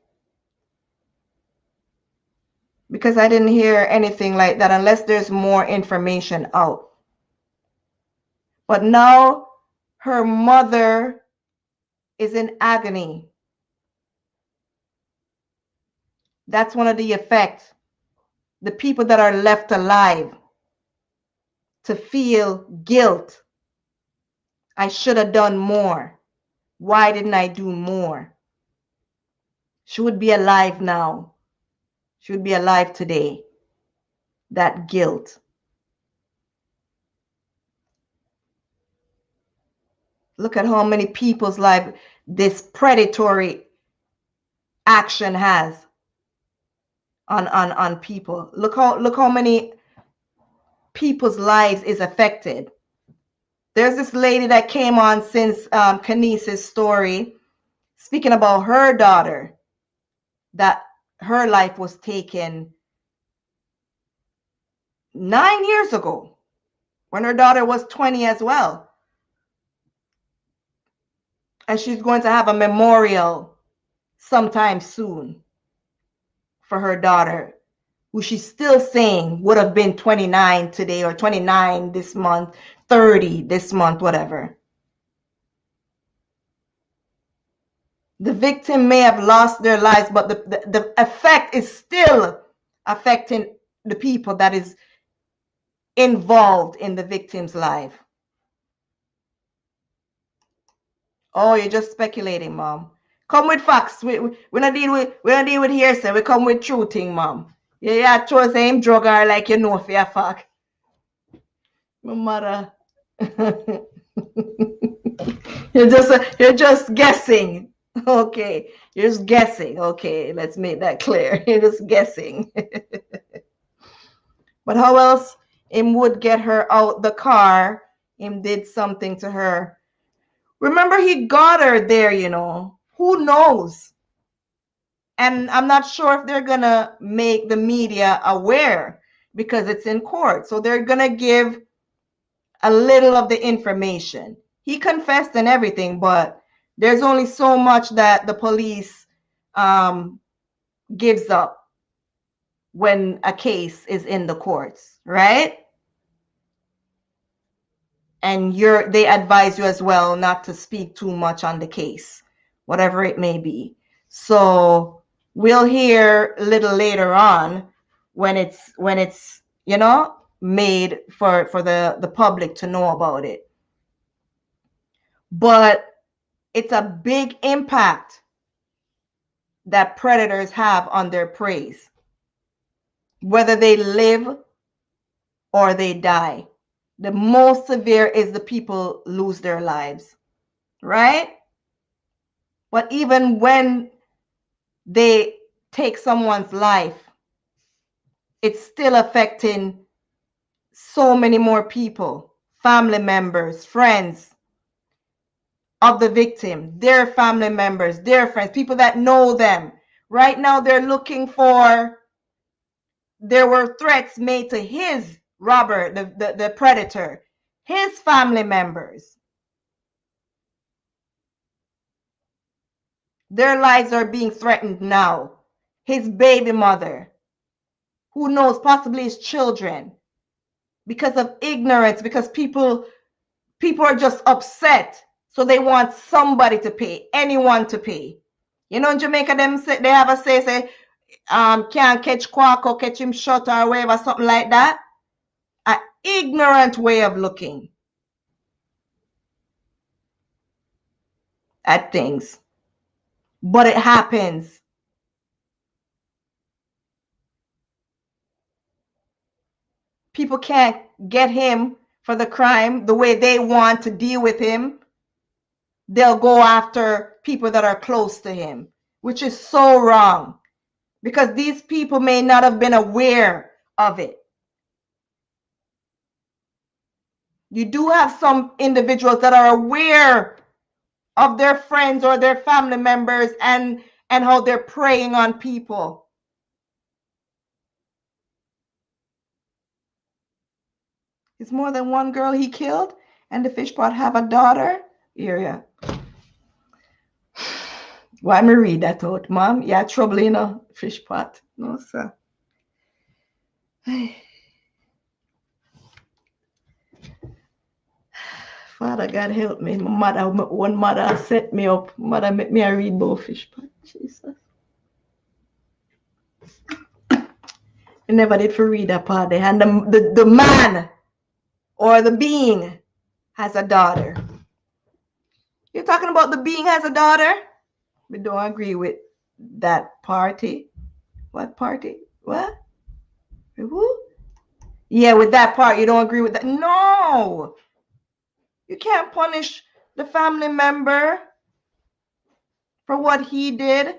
S1: Because I didn't hear anything like that unless there's more information out. But now her mother is in agony. That's one of the effects. The people that are left alive to feel guilt. I should have done more. Why didn't I do more? She would be alive now. She would be alive today. That guilt. Look at how many people's life this predatory action has on people. Look how many people's lives is affected. There's this lady that came on since Kanice's story, speaking about her daughter, that her life was taken 9 years ago when her daughter was 20 as well. And she's going to have a memorial sometime soon for her daughter, who she's still saying would have been 29 today, or 29 this month, 30 this month, whatever. The victim may have lost their lives, but the effect is still affecting the people that is involved in the victim's life. Oh, you're just speculating, Mom. Come with facts. We don't deal with hearsay. We come with true thing, Mom. Yeah, true same drug her like you know for your fact. My mother. you're just guessing. Okay. You're just guessing. Okay, let's make that clear. You're just guessing. But how else him would get her out the car? Him did something to her. Remember, he got her there, you know. Who knows? And I'm not sure if they're going to make the media aware because it's in court. So they're going to give a little of the information. He confessed and everything, but there's only so much that the police gives up when a case is in the courts, right? And they advise you as well not to speak too much on the case, whatever it may be. So we'll hear a little later on when it's you know, made for the public to know about it. But it's a big impact that predators have on their prey. whether they live or they die. The most severe is the people lose their lives, right? But even when they take someone's life, it's still affecting so many more people, family members, friends of the victim, their family members, their friends, people that know them. Right now, they're looking for, there were threats made to his Robert, the predator, his family members. Their lives are being threatened now. His baby mother, who knows, possibly his children, because of ignorance, because people are just upset, so they want somebody to pay, anyone to pay. You know, in Jamaica, them say, they have a say can't catch quack or catch him short or whatever, something like that. An ignorant way of looking at things, but it happens. People can't get him for the crime the way they want to deal with him. They'll go after people that are close to him, which is so wrong, because these people may not have been aware of it. You do have some individuals that are aware of their friends or their family members and how they're preying on people. It's more than one girl he killed, and the fish pot have a daughter. Yeah. Why me read that out, Mom? Yeah, trouble in a fish pot. No, sir. Father God help me. My mother set me up. Mother make me read both fish pot. Jesus. I never did for read that part there. And the man or the being has a daughter. You're talking about the being has a daughter? We don't agree with that party. What party? What? Who? Yeah, with that part, you don't agree with that. No. You can't punish the family member for what he did.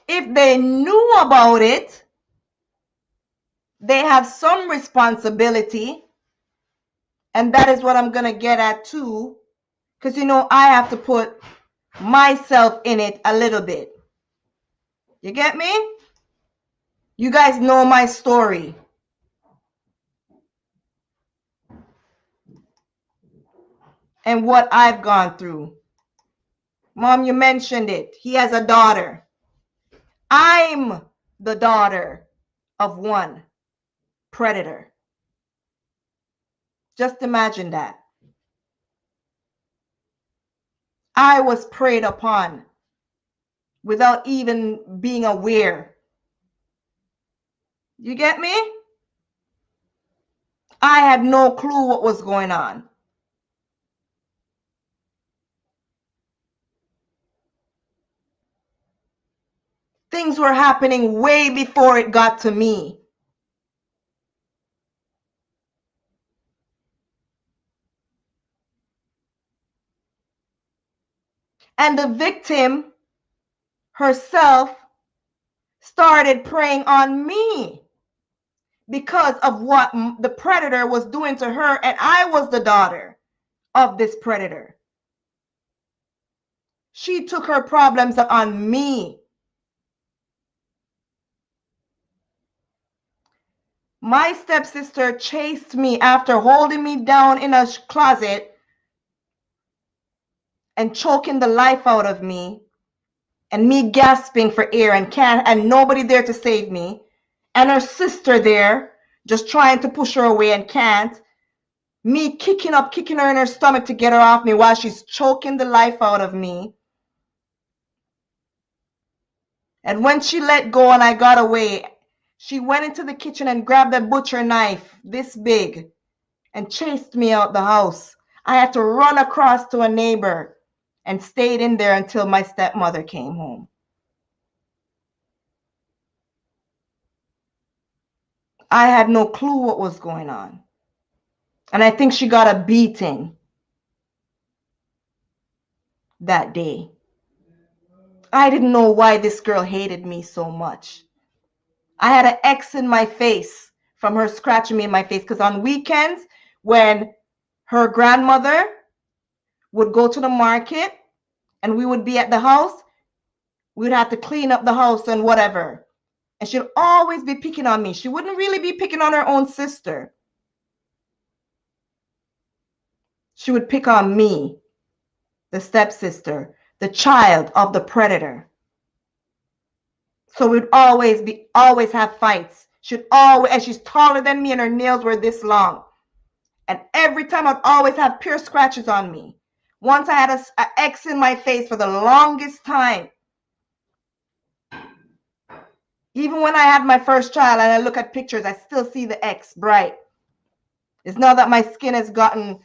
S1: If they knew about it, they have some responsibility. And that is what I'm going to get at too. Because, you know, I have to put myself in it a little bit. You get me? You guys know my story. And what I've gone through. Mom, you mentioned it. He has a daughter. I'm the daughter of one predator. Just imagine that. I was preyed upon without even being aware. You get me? I had no clue what was going on. Things were happening way before it got to me. And the victim herself started preying on me because of what the predator was doing to her, and I was the daughter of this predator. She took her problems on me. My stepsister chased me after holding me down in a closet and choking the life out of me, and me gasping for air and nobody there to save me, and her sister there just trying to push her away and can't. Me kicking her in her stomach to get her off me while she's choking the life out of me. And when she let go and I got away, she went into the kitchen and grabbed a butcher knife this big and chased me out the house. I had to run across to a neighbor and stayed in there until my stepmother came home. I had no clue what was going on. And I think she got a beating that day. I didn't know why this girl hated me so much. I had an X in my face from her scratching me in my face, because on weekends when her grandmother would go to the market and we would be at the house, we'd have to clean up the house and whatever. And she'd always be picking on me. She wouldn't really be picking on her own sister. She would pick on me, the stepsister, the child of the predator. So we'd always have fights. And she's taller than me and her nails were this long. And every time I'd always have pure scratches on me. Once I had an X in my face for the longest time. Even when I had my first child and I look at pictures, I still see the X bright. It's not that my skin has gotten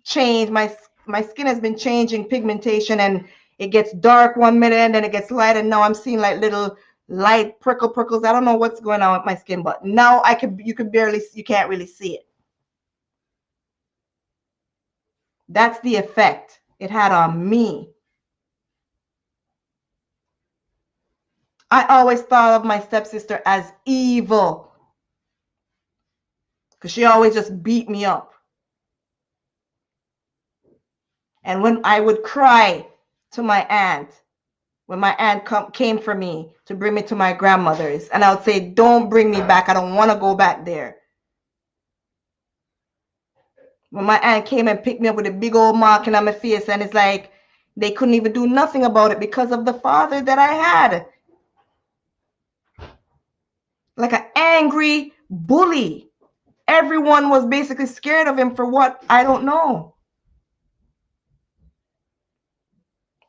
S1: changed. My skin has been changing pigmentation, and it gets dark one minute and then it gets light, and now I'm seeing like little light prickles. I don't know what's going on with my skin, but now you can't really see it. That's the effect it had on me. I always thought of my stepsister as evil because she always just beat me up. And when I would cry to my aunt, when my aunt came for me to bring me to my grandmother's, and I would say, don't bring me back. I don't want to go back there. When my aunt came and picked me up with a big old mark on my face, and it's like they couldn't even do nothing about it because of the father that I had. Like an angry bully. Everyone was basically scared of him for what? I don't know.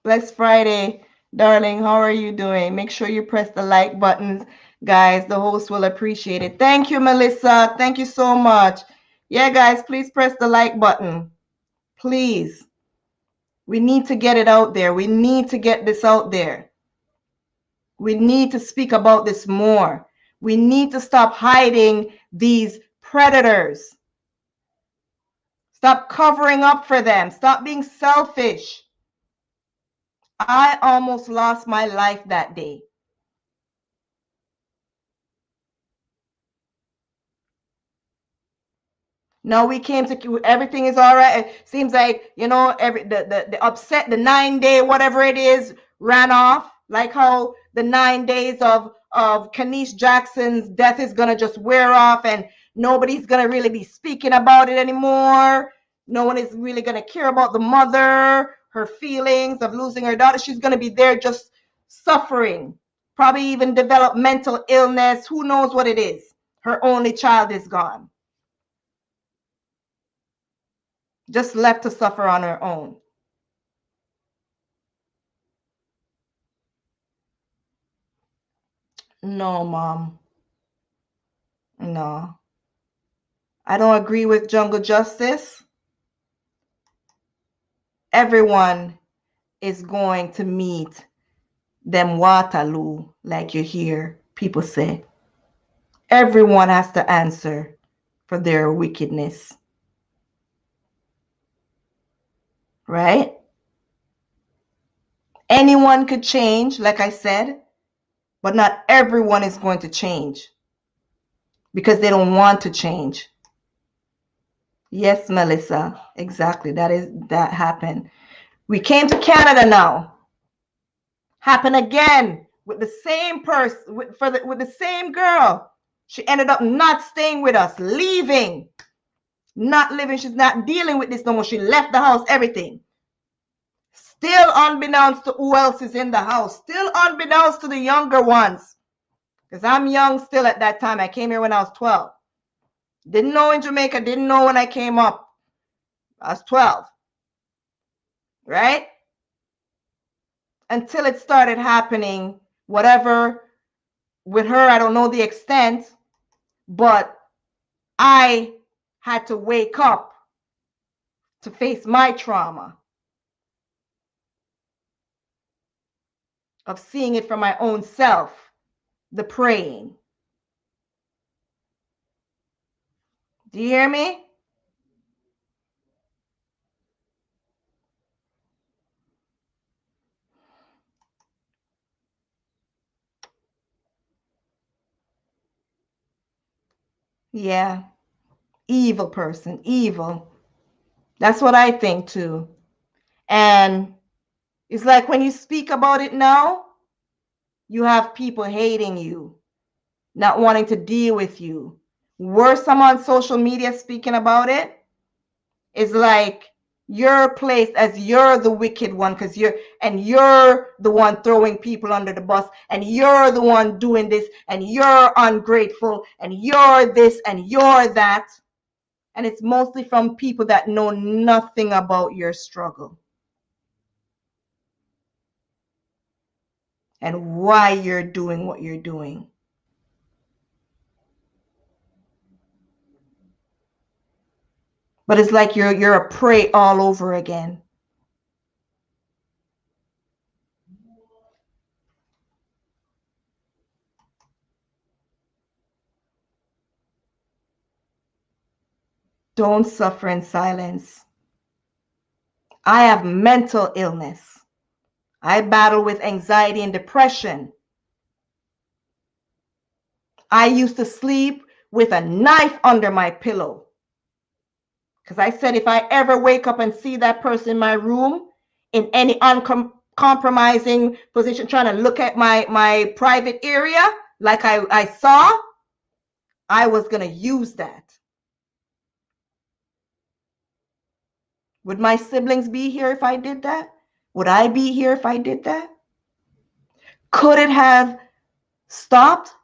S1: Blessed Friday, darling. How are you doing? Make sure you press the like buttons, guys. The host will appreciate it. Thank you, Melissa. Thank you so much. Yeah, guys, please press the like button. Please. We need to get it out there. We need to get this out there. We need to speak about this more. We need to stop hiding these predators. Stop covering up for them. Stop being selfish. I almost lost my life that day. Now we came to everything is all right. It seems like, you know, the upset, the 9-day, whatever it is, ran off. Like how the 9 days of Kanice Jackson's death is gonna just wear off, and nobody's gonna really be speaking about it anymore. No one is really gonna care about the mother, her feelings of losing her daughter. She's gonna be there just suffering, probably even develop mental illness. Who knows what it is? Her only child is gone. Just left to suffer on her own. No, Mom. No. I don't agree with jungle justice. Everyone is going to meet them Waterloo, like you hear people say. Everyone has to answer for their wickedness. Right? Anyone could change, like I said, but not everyone is going to change because they don't want to change. Yes, Melissa, exactly. That happened. We came to Canada now. Happened again with the same person, with the same girl. She ended up not staying with us, leaving, not living. She's not dealing with this no more. She left the house, everything. Still unbeknownst to who else is in the house. Still unbeknownst to the younger ones. Because I'm young still at that time. I came here when I was 12. Didn't know in Jamaica. Didn't know when I came up. I was 12. Right? Until it started happening, whatever, with her, I don't know the extent, but I had to wake up to face my trauma of seeing it for my own self, the praying. Do you hear me? Yeah. Evil person. Evil. That's what I think too. And it's like when you speak about it now, you have people hating you, not wanting to deal with you. Worse, I'm on social media speaking about it. It's like you're placed as you're the wicked one because you're the one throwing people under the bus, and you're the one doing this, and you're ungrateful, and you're this, and you're that. And it's mostly from people that know nothing about your struggle and why you're doing what you're doing. But it's like you're a prey all over again. Don't suffer in silence. I have mental illness. I battle with anxiety and depression. I used to sleep with a knife under my pillow. Because I said if I ever wake up and see that person in my room in any uncompromising position, trying to look at my private area like I saw, I was going to use that. Would my siblings be here if I did that? Would I be here if I did that? Could it have stopped?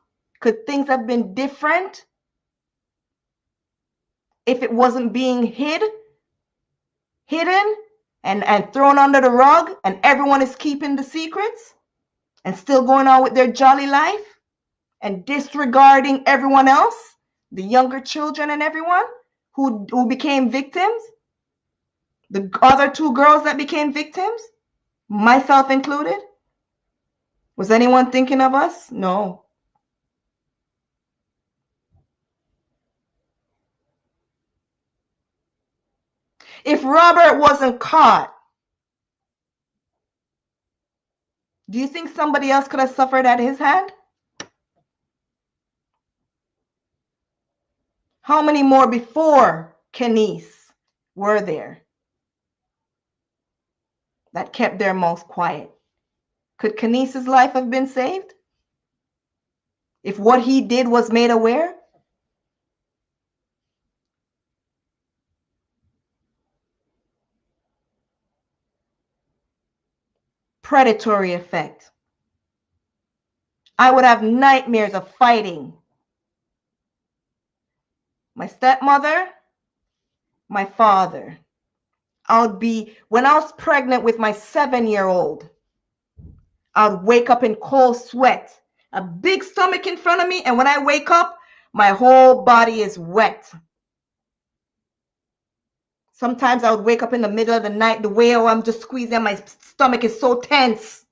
S1: Could things have been different if it wasn't being hidden and thrown under the rug, and everyone is keeping the secrets and still going on with their jolly life and disregarding everyone else, the younger children and everyone who became victims, the other two girls that became victims, myself included? Was anyone thinking of us? No. If Robert wasn't caught, do you think somebody else could have suffered at his hand? How many more before Kenise were there that kept their mouths quiet? Could Kenise's life have been saved if what he did was made aware? Predatory effect. I would have nightmares of fighting my stepmother, my father. When I was pregnant with my 7-year-old, I would wake up in cold sweat, a big stomach in front of me, and when I wake up, my whole body is wet. Sometimes I would wake up in the middle of the night, the way I'm just squeezing, my stomach is so tense.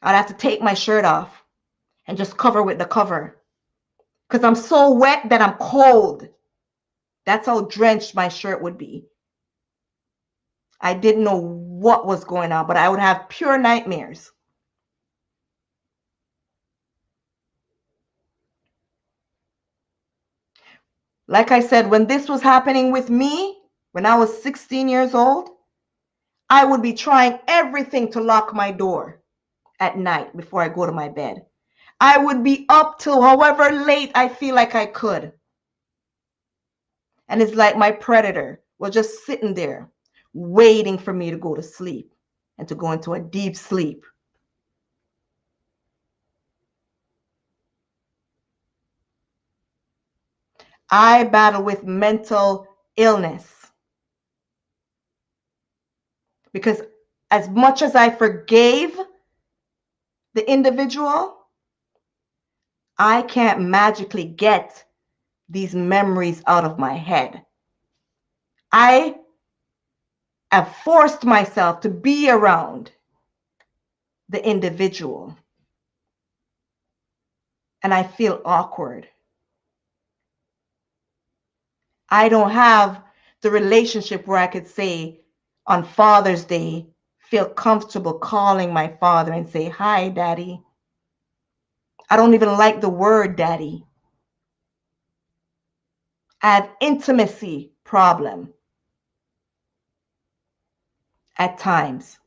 S1: I'd have to take my shirt off and just cover with the cover because I'm so wet that I'm cold. That's how drenched my shirt would be. I didn't know what was going on, but I would have pure nightmares. Like I said, when this was happening with me, when I was 16 years old, I would be trying everything to lock my door at night before I go to my bed. I would be up till however late I feel like I could. And it's like my predator was just sitting there waiting for me to go to sleep and to go into a deep sleep. I battle with mental illness because as much as I forgave the individual, I can't magically get these memories out of my head. I have forced myself to be around the individual. and I feel awkward. I don't have the relationship where I could say on Father's Day, feel comfortable calling my father and say, "Hi, Daddy." I don't even like the word daddy. I have intimacy problem at times.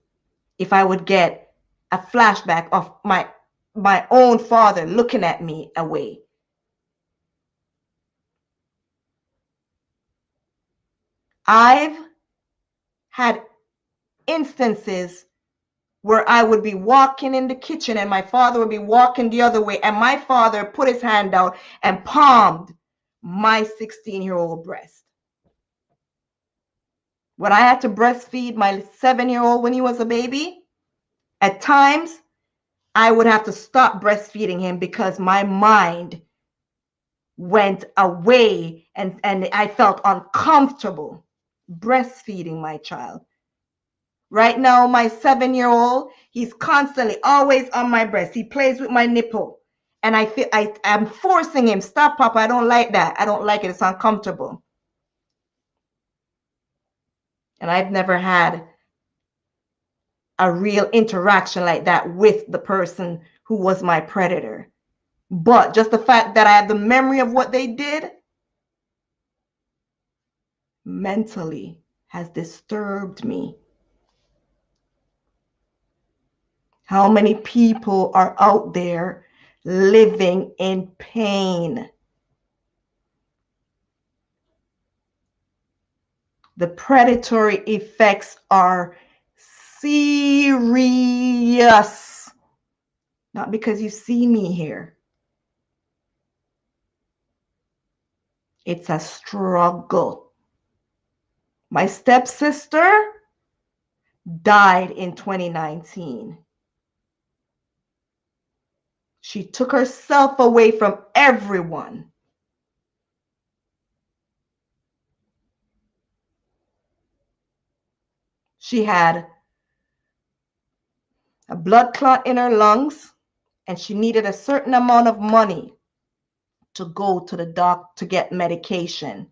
S1: If I would get a flashback of my own father looking at me away. I've had instances where I would be walking in the kitchen and my father would be walking the other way, and my father put his hand out and palmed my 16-year-old breast. When I had to breastfeed my 7-year-old when he was a baby, at times I would have to stop breastfeeding him because my mind went away and I felt uncomfortable breastfeeding my child. Right now, my 7-year-old, he's constantly always on my breast. He plays with my nipple. And I feel I'm forcing him, stop, Papa. I don't like that. I don't like it. It's uncomfortable. And I've never had a real interaction like that with the person who was my predator. But just the fact that I have the memory of what they did mentally has disturbed me. How many people are out there living in pain? The predatory effects are serious. Not because you see me here. It's a struggle. My stepsister died in 2019. She took herself away from everyone. She had a blood clot in her lungs, and she needed a certain amount of money to go to the doc to get medication.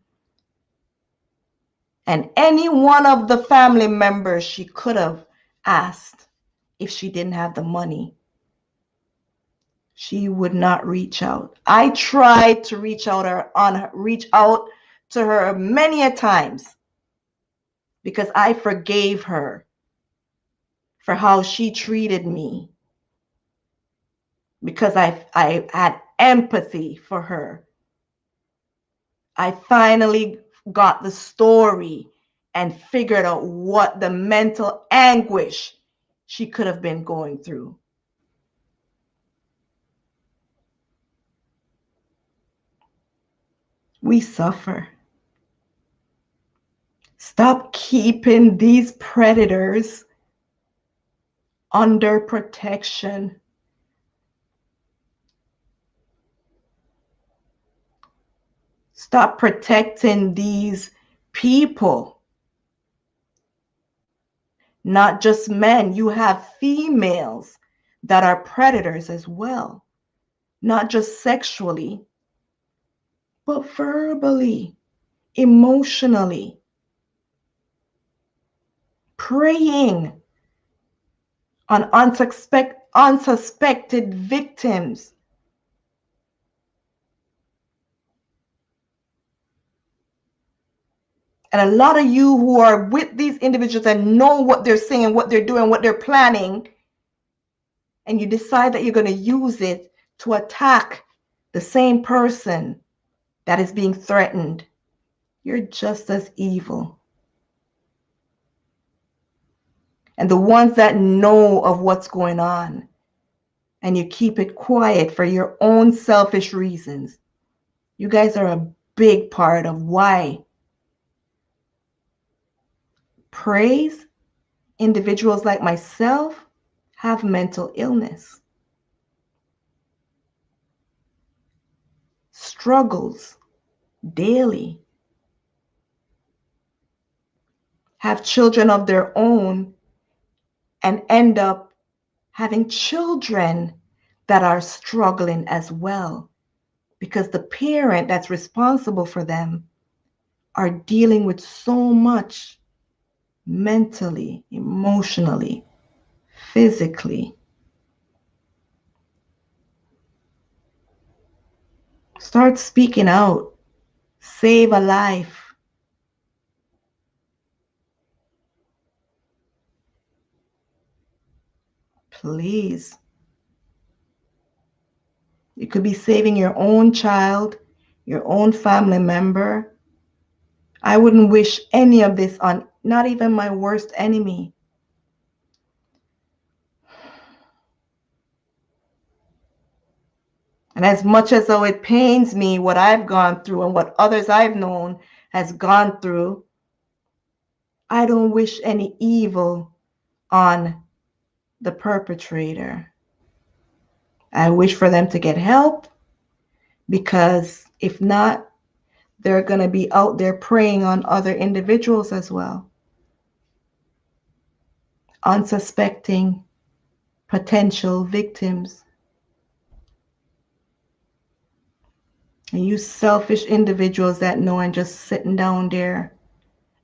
S1: And any one of the family members she could have asked if she didn't have the money, she would not reach out. I tried to reach out to her many a times because I forgave her for how she treated me, because I had empathy for her. I finally got the story and figured out what the mental anguish she could have been going through. We suffer. Stop keeping these predators under protection. Stop protecting these people. Not just men, you have females that are predators as well. Not just sexually, but verbally, emotionally, preying on unsuspected victims. And a lot of you who are with these individuals and know what they're saying, what they're doing, what they're planning, and you decide that you're going to use it to attack the same person that is being threatened, you're just as evil. And the ones that know of what's going on and you keep it quiet for your own selfish reasons, you guys are a big part of why praise individuals like myself have mental illness, struggles daily, have children of their own, and end up having children that are struggling as well, because the parent that's responsible for them are dealing with so much mentally, emotionally, physically. Start speaking out. Save a life. Please. You could be saving your own child, your own family member. I wouldn't wish any of this on not even my worst enemy. And as much as though it pains me what I've gone through and what others I've known has gone through, I don't wish any evil on the perpetrator. I wish for them to get help, because if not, they're going to be out there preying on other individuals as well. Unsuspecting potential victims. And you selfish individuals that know and just sitting down there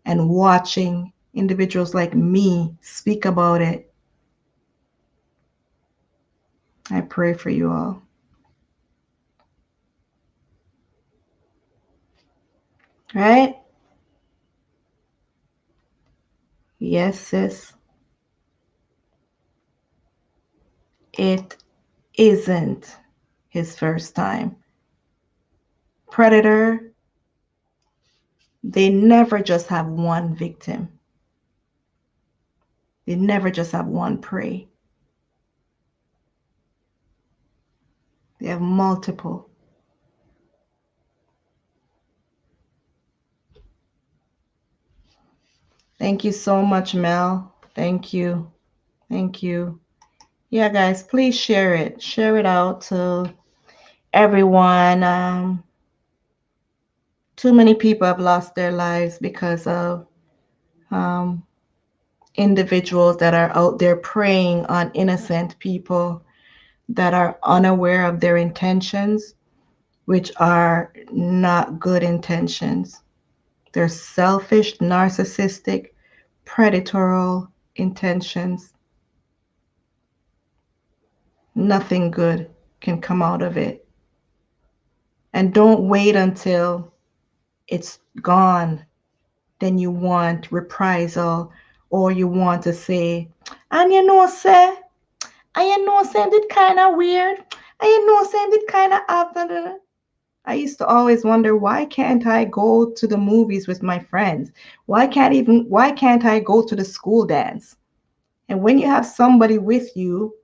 S1: and watching individuals like me speak about it. I pray for you all. Right? Yes, sis. It isn't his first time. Predator, they never just have one victim. They never just have one prey. They have multiple. Thank you so much, Mel. Thank you. Thank you. Yeah, guys, please share it. Share it out to everyone. Too many people have lost their lives because of individuals that are out there preying on innocent people that are unaware of their intentions, which are not good intentions. They're selfish, narcissistic, predatory intentions. Nothing good can come out of it. And don't wait until it's gone. Then you want reprisal, or you want to say, and you know, say, it kind of weird. And you know, say, it kind of after. I used to always wonder, why can't I go to the movies with my friends? Why can't I go to the school dance? And when you have somebody with you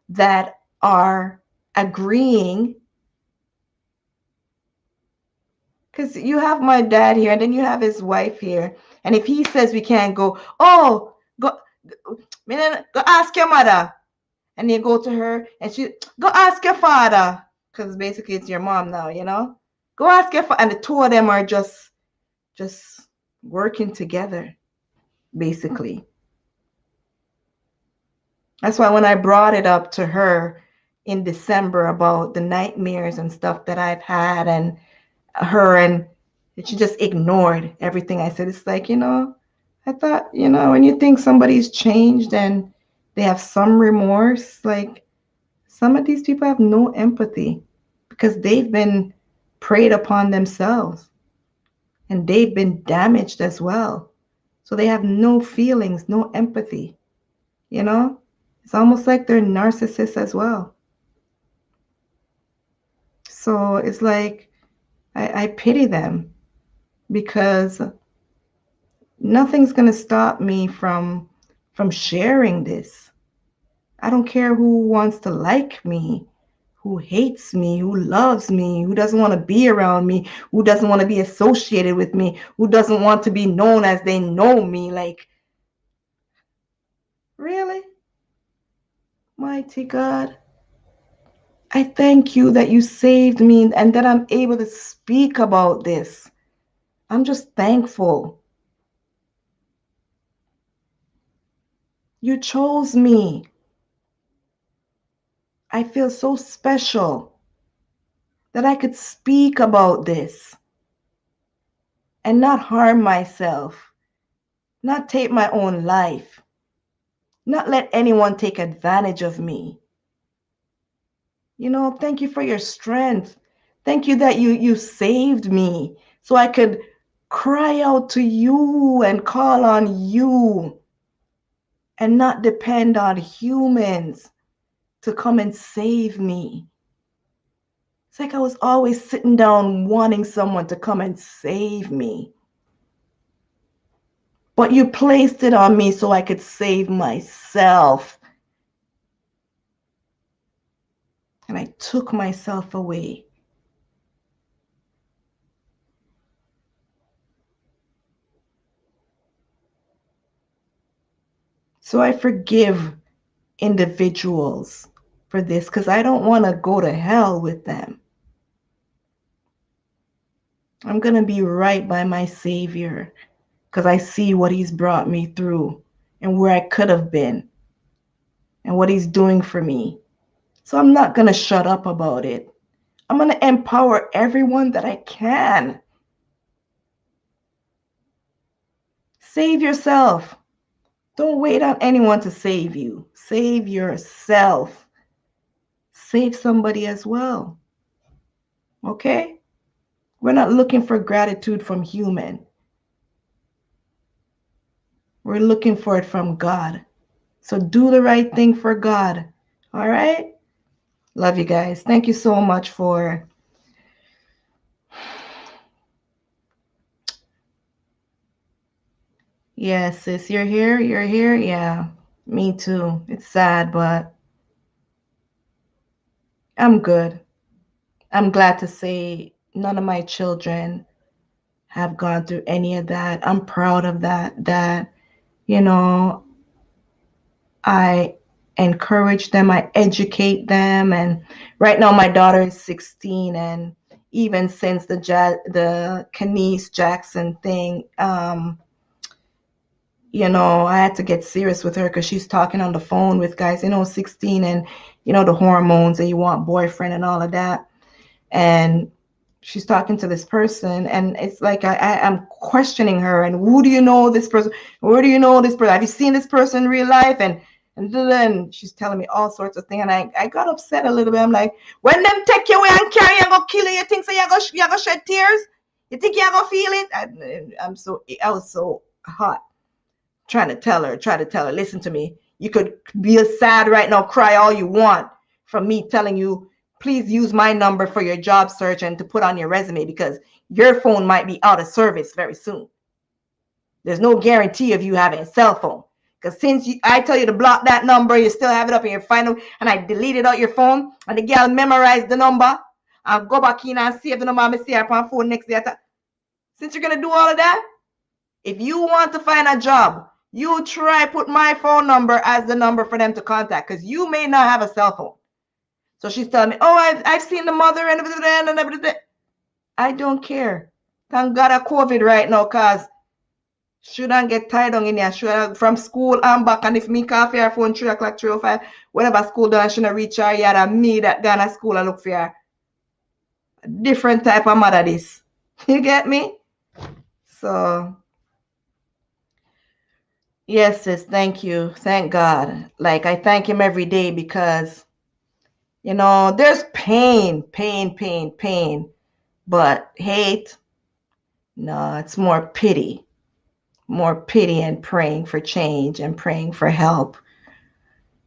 S1: that are agreeing, because you have my dad here and then you have his wife here, and if he says we can't go, oh, go ask your mother, and you go to her and she go ask your father, because basically it's your mom now, go ask your father, and the two of them are just working together, basically. That's why when I brought it up to her in December about the nightmares and stuff that I've had, and her, and she just ignored everything I said. It's like, I thought, when you think somebody's changed and they have some remorse, like, some of these people have no empathy because they've been preyed upon themselves and they've been damaged as well. So they have no feelings, no empathy. It's almost like they're narcissists as well. So it's like, I pity them, because nothing's going to stop me from sharing this. I don't care who wants to like me, who hates me, who loves me, who doesn't want to be around me, who doesn't want to be associated with me, who doesn't want to be known as they know me. Like, really? Mighty God, I thank you that you saved me and that I'm able to speak about this. I'm just thankful. You chose me. I feel so special that I could speak about this and not harm myself, not take my own life, not let anyone take advantage of me. You know, thank you for your strength. Thank you that you saved me so I could cry out to you and call on you and not depend on humans to come and save me. It's like I was always sitting down wanting someone to come and save me. But you placed it on me so I could save myself. And I took myself away. So I forgive individuals for this because I don't want to go to hell with them. I'm going to be right by my Savior because I see what He's brought me through and where I could have been and what He's doing for me. So I'm not going to shut up about it. I'm going to empower everyone that I can. Save yourself. Don't wait on anyone to save you. Save yourself. Save somebody as well. Okay? We're not looking for gratitude from human. We're looking for it from God. So do the right thing for God. All right? Love you guys. Thank you so much for yes, sis, you're here. You're here. Yeah, me too. It's sad, but I'm good. I'm glad to say none of my children have gone through any of that. I'm proud of that, you know, I encourage them, I educate them. And right now my daughter is 16, and even since the Kenise Jackson thing, you know, I had to get serious with her because she's talking on the phone with guys, you know, 16, and you know the hormones and you want boyfriend and all of that. And she's talking to this person, and it's like I'm questioning her. And who do you know this person? Where do you know this person? Have you seen this person in real life? And then she's telling me all sorts of things, and I got upset a little bit. I'm like, when them take you away and carry you and go kill you, you think so you go shed tears? You think you go feel it? I was so hot, trying to tell her, listen to me. You could be sad right now, cry all you want from me telling you, please use my number for your job search and to put on your resume, because your phone might be out of service very soon. There's no guarantee of you having a cell phone. Because since I tell you to block that number, you still have it up in your final, and I deleted out your phone, and the girl memorized the number, and go back in and save the number, and see her on phone next day. Since you're going to do all of that, if you want to find a job, you try put my phone number as the number for them to contact, because you may not have a cell phone. So she's telling me, oh, I've seen the mother and everything. I don't care. Thank God I COVID right now, because shouldn't get tied on in here. Should from school and back, and if me call for her phone 3 o'clock, 3:05, whenever school done, shouldn't reach her yard, and me that gone to school and look for her. Different type of mother this. You get me? So yes, sis, thank you. Thank God. Like, I thank him every day because, you know, there's pain, but hate, no, it's more pity and praying for change and praying for help,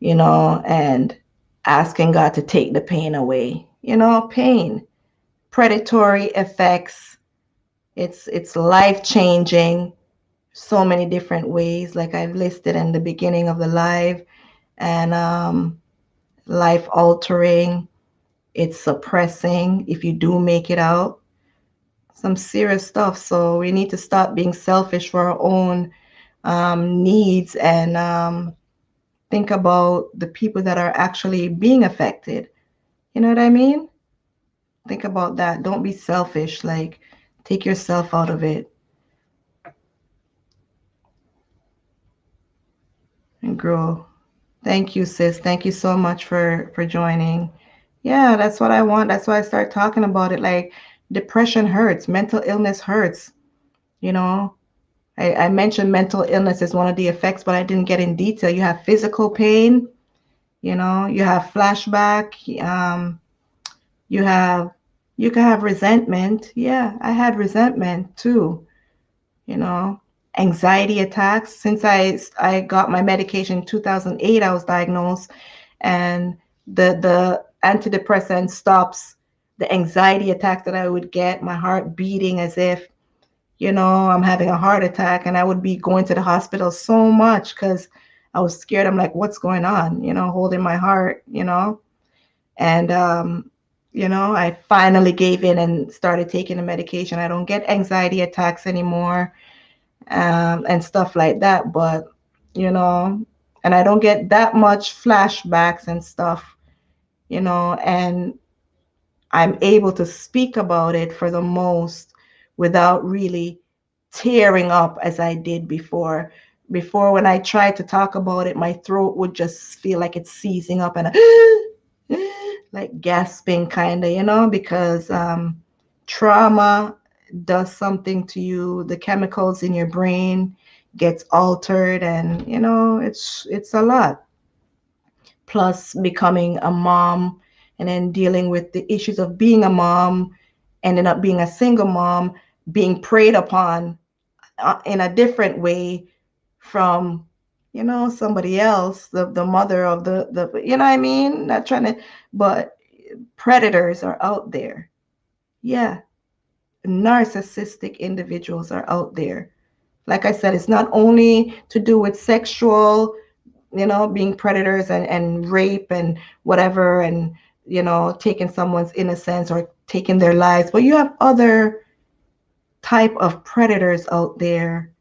S1: you know, and asking God to take the pain away. You know, pain, predatory effects. It's life-changing, so many different ways, like I've listed in the beginning of the live, and life-altering. It's suppressing if you do make it out. Some serious stuff. So we need to stop being selfish for our own needs, and think about the people that are actually being affected. You know what I mean? Think about that. Don't be selfish. Like, take yourself out of it and grow Thank you, sis. Thank you so much for joining. Yeah, that's what I want. That's why I start talking about it. Like depression hurts, mental illness hurts. You know, I mentioned mental illness is one of the effects, but I didn't get in detail. You have physical pain, you have flashback, you have you can have resentment. Yeah, I had resentment too, you know, anxiety attacks. Since I got my medication in 2008, I was diagnosed, and the antidepressant stops the anxiety attacks that I would get, my heart beating as if I'm having a heart attack, and I would be going to the hospital so much because I was scared. I'm like, what's going on? Holding my heart, and I finally gave in and started taking the medication. I don't get anxiety attacks anymore, and stuff like that. But and I don't get that much flashbacks and stuff, and I'm able to speak about it for the most without really tearing up as I did before. Before, when I tried to talk about it, my throat would just feel like it's seizing up and like gasping, kind of, because trauma does something to you. The chemicals in your brain gets altered, and it's a lot. Plus becoming a mom, and then dealing with the issues of being a mom, ending up being a single mom, being preyed upon in a different way from somebody else, the mother of the what I mean, not trying to, but predators are out there. Yeah, narcissistic individuals are out there. Like I said, it's not only to do with sexual, being predators and rape and whatever, and taking someone's innocence or taking their lives, but you have other type of predators out there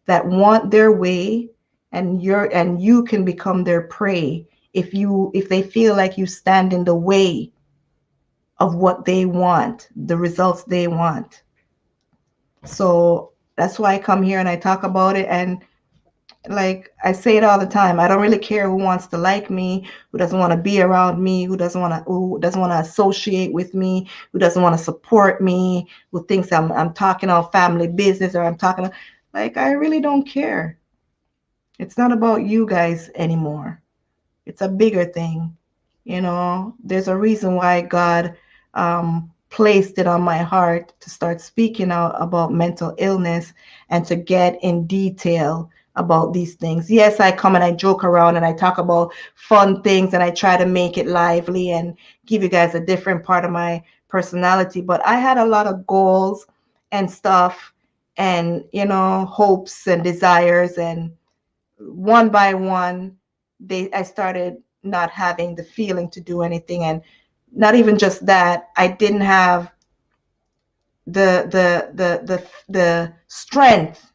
S1: that want their way, and you can become their prey if they feel like you stand in the way of what they want, the results they want. So that's why I come here and I talk about it. And like I say it all the time, I don't really care who wants to like me, who doesn't want to be around me, who doesn't want to associate with me, who doesn't want to support me, who thinks I'm talking about family business, or I'm talking, like, I really don't care. It's not about you guys anymore. It's a bigger thing. There's a reason why God placed it on my heart to start speaking out about mental illness and to get in detail about these things. Yes, I come and I joke around and I talk about fun things and I try to make it lively and give you guys a different part of my personality. But I had a lot of goals and stuff, and hopes and desires, and one by one I started not having the feeling to do anything. And not even just that, I didn't have the strength.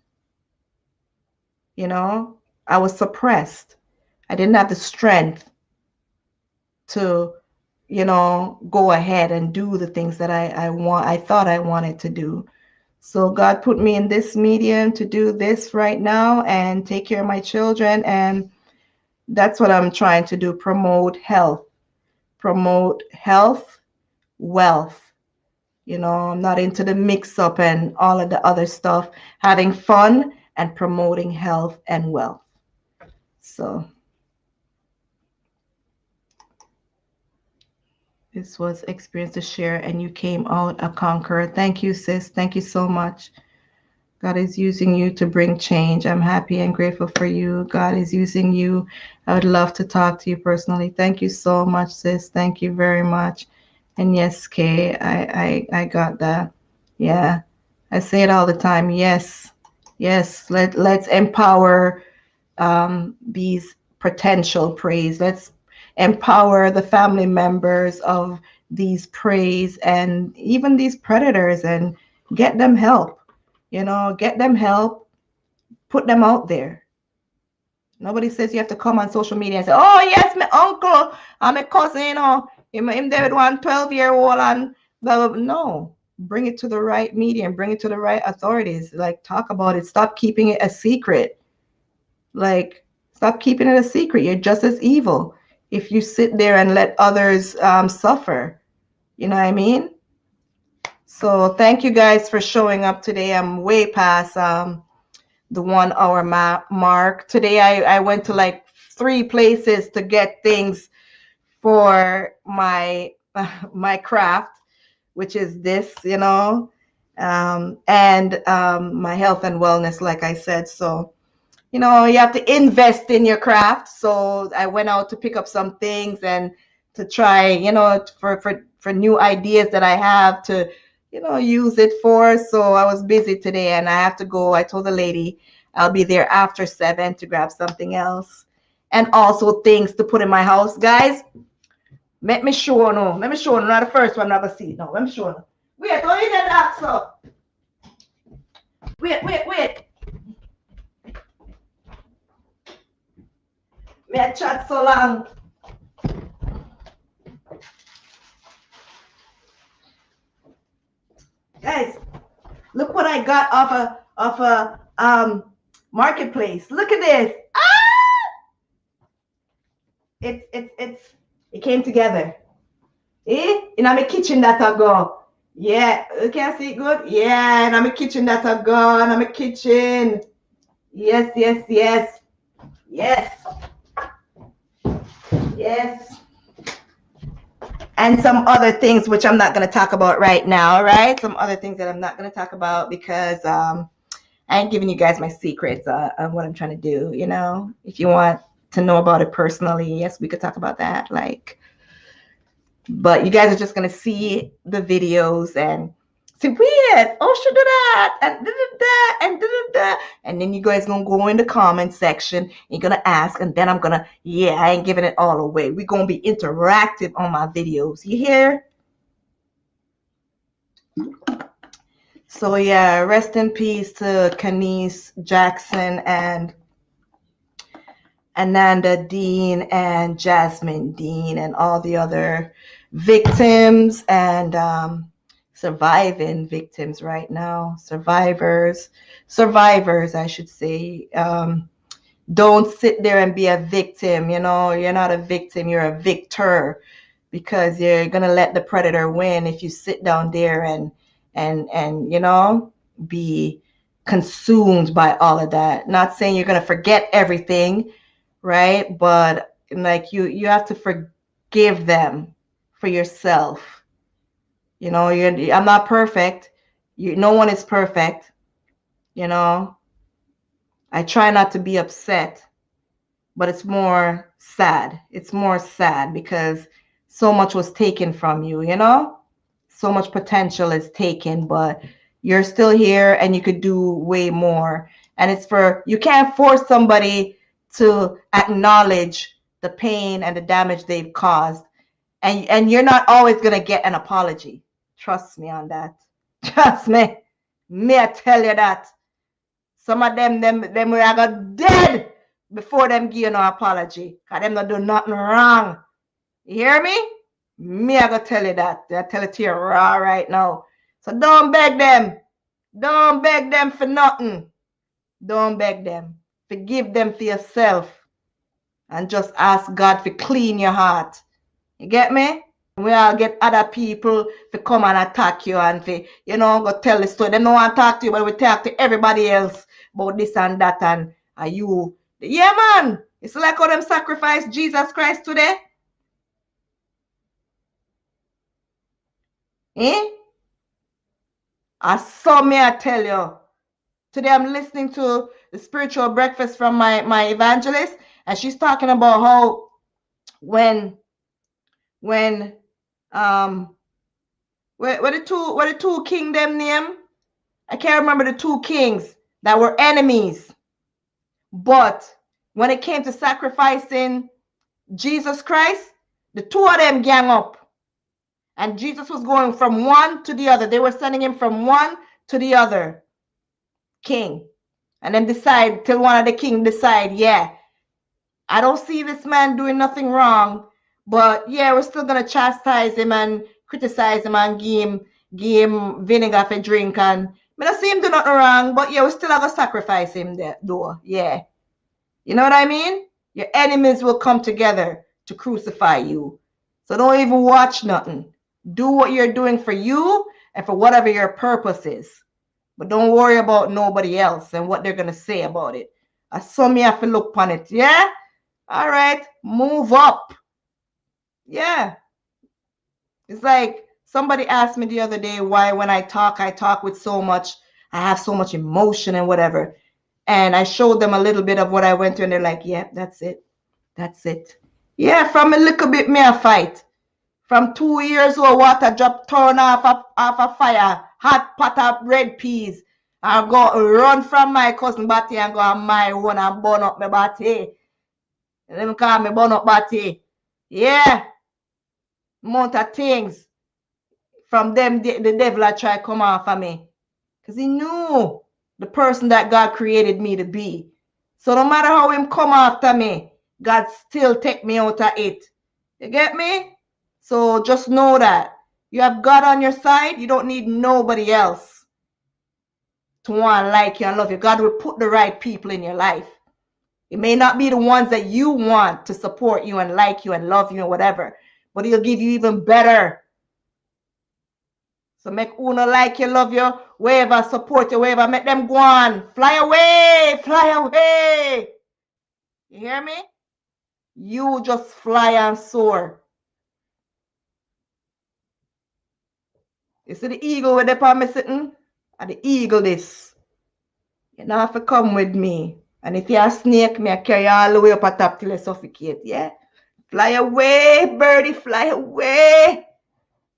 S1: I was suppressed. I didn't have the strength to go ahead and do the things that I thought I wanted to do. So God put me in this medium to do this right now and take care of my children, and that's what I'm trying to do. Promote health, wealth. I'm not into the mix up and all of the other stuff. Having fun and promoting health and wealth. So this was experience to share, and you came out a conqueror. Thank you, sis. Thank you so much. God is using you to bring change. I'm happy and grateful for you. God is using you. I would love to talk to you personally. Thank you so much, sis. Thank you very much. And yes, Kay, I got that. Yeah, I say it all the time. Yes, yes. Let's empower these potential praise. Let's empower the family members of these praise and even these predators, and get them help. Get them help, put them out there. Nobody says you have to come on social media and say, oh, yes, my uncle and my cousin, him there with one 12-year-old and blah, blah, blah. No, bring it to the right media and bring it to the right authorities. Like, talk about it. Stop keeping it a secret. Like, Stop keeping it a secret. You're just as evil if you sit there and let others suffer. You know what I mean? So thank you guys for showing up today. I'm way past the 1 hour mark. Today I went to like 3 places to get things for my my craft, which is this, you know, and my health and wellness, like I said. So, you know, you have to invest in your craft. So I went out to pick up some things and to try, you know, for new ideas that I have to, you know, use it for. So I was busy today and I have to go. I told the lady I'll be there after 7 to grab something else and also things to put in my house. Guys, let me show no. Let me show no. Not the first one, never see. No, let me show no. Wait, don't you get that, so? Wait. Me a chat so long. Guys, look what I got off a marketplace. Look at this. It came together. In my kitchen that I go. Yeah, you can see it good? Yeah, in my kitchen that I go. In my kitchen. Yes. And some other things which I'm not going to talk about right now, right? Some other things that I'm not going to talk about because I ain't giving you guys my secrets on what I'm trying to do, you know? If you want to know about it personally, yes, we could talk about that. Like, but you guys are just going to see the videos and say, weird, oh, should do that, and da-da-da, and da-da-da. And then you guys going to go in the comment section, you're going to ask, and then I'm going to, yeah, I ain't giving it all away. We're going to be interactive on my videos. You hear? So, yeah, rest in peace to Kanice Jackson and Ananda Dean and Jasmine Dean and all the other victims and surviving victims right now. Survivors, I should say. Don't sit there and be a victim. You know, you're not a victim, you're a victor, because you're gonna let the predator win if you sit down there and you know, be consumed by all of that. Not saying you're gonna forget everything, right? But like you have to forgive them for yourself. You know, I'm not perfect. No one is perfect. You know, I try not to be upset, but it's more sad. It's more sad because so much was taken from you, you know? So much potential is taken, but you're still here and you could do way more. And it's you can't force somebody to acknowledge the pain and the damage they've caused. And you're not always going to get an apology. Trust me on that. Trust me. Me, I tell you that. Some of them we are got dead before them give you no apology. Because them not do nothing wrong. You hear me? Me, I gotta tell you that. I tell it to you raw right now. So don't beg them. Don't beg them for nothing. Don't beg them. Forgive them for yourself. And just ask God to clean your heart. You get me? We all get other people to come and attack you and to, you know, go tell the story. They don't want to talk to you, but we talk to everybody else about this and that and you. Yeah, man. It's like how them sacrifice Jesus Christ today. I saw me, I tell you. Today I'm listening to the spiritual breakfast from my evangelist, and she's talking about how when where the two kingdom name? I can't remember the two kings that were enemies. But when it came to sacrificing Jesus Christ, the two of them gang up. And Jesus was going from one to the other. They were sending him from one to the other king. And then decide, till one of the king decide, yeah, I don't see this man doing nothing wrong, but yeah, we're still going to chastise him and criticize him and give him vinegar for drink. And I don't see him do nothing wrong, but yeah, we still have to sacrifice him there, though. Yeah. You know what I mean? Your enemies will come together to crucify you. So don't even watch nothing. Do what you're doing for you and for whatever your purpose is. But don't worry about nobody else and what they're going to say about it. I saw me have to look upon it. Yeah? All right. Move up. Yeah. It's like somebody asked me the other day why when I talk with so much, I have so much emotion and whatever. And I showed them a little bit of what I went through and they're like, yeah, that's it. That's it. Yeah, from a little bit me a fight. From 2 years old, water drop turn off a fire, hot pot of red peas. I go run from my cousin Batty and go on my one and burn up my Batty. Let me call me burn up Batty. Yeah. Amount of things. From them, the devil I try to come off of me. Because he knew the person that God created me to be. So no matter how him come after me, God still take me out of it. You get me? So just know that. You have God on your side. You don't need nobody else to want to like you and love you. God will put the right people in your life. It may not be the ones that you want to support you and like you and love you and whatever, but he'll give you even better. So make uno like you, love you, wherever, support you, wherever, make them go on. Fly away, fly away. You hear me? You just fly and soar. You see the eagle where they upon me sitting? And the eagle this. You don't have to come with me. And if you're a snake, me I carry you all the way up at top till you suffocate. Yeah? Fly away, birdie, fly away.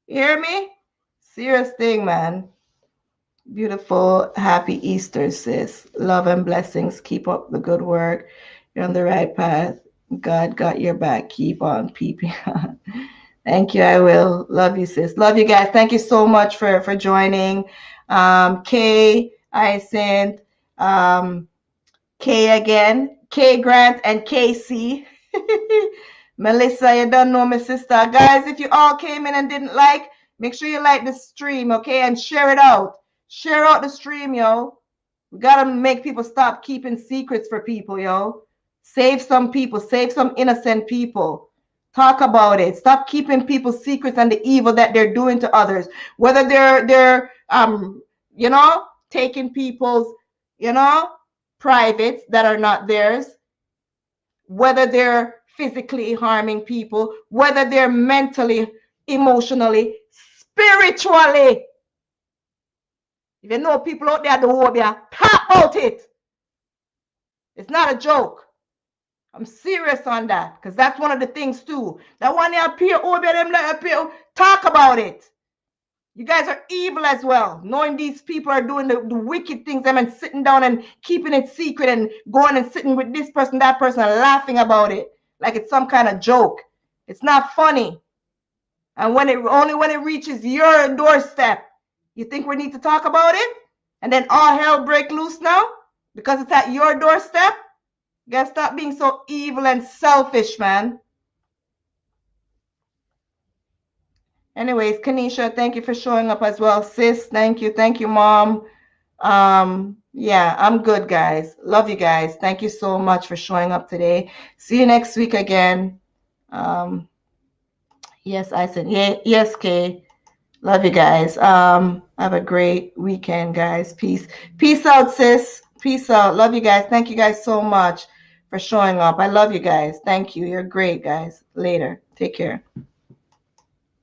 S1: You hear me? Serious thing, man. Beautiful, happy Easter, sis. Love and blessings. Keep up the good work. You're on the right path. God got your back. Keep on peeping. Thank you. I will. Love you, sis. Love you guys. Thank you so much for joining. Kay, Hyacinth, Kay again, Kay Grant, and KC. Melissa, you don't know my sister. Guys, if you all came in and didn't like, make sure you like the stream, okay? And share it out. Share out the stream, yo. We got to make people stop keeping secrets for people, yo. Save some people. Save some innocent people. Talk about it. Stop keeping people's secrets and the evil that they're doing to others. Whether they're you know, taking people's, you know, privates that are not theirs. Whether they're physically harming people. Whether they're mentally, emotionally, spiritually. If you know people out there, the whole talk about it. It's not a joke. I'm serious on that because that's one of the things too. That one they appear over them like appear. Talk about it. You guys are evil as well. Knowing these people are doing the wicked things and sitting down and keeping it secret and going and sitting with this person, that person, and laughing about it like it's some kind of joke. It's not funny. And only when it reaches your doorstep, you think we need to talk about it? And then all hell break loose now because it's at your doorstep? You gotta stop being so evil and selfish, man. Anyways, Kanisha, thank you for showing up as well. Sis, thank you. Thank you, Mom. Yeah, I'm good, guys. Love you guys. Thank you so much for showing up today. See you next week again. Yes, I said, yeah, yes, Kay. Love you guys. Have a great weekend, guys. Peace. Peace out, sis. Peace out. Love you guys. Thank you guys so much for showing up. I love you guys. Thank you. You're great, guys. Later. Take care.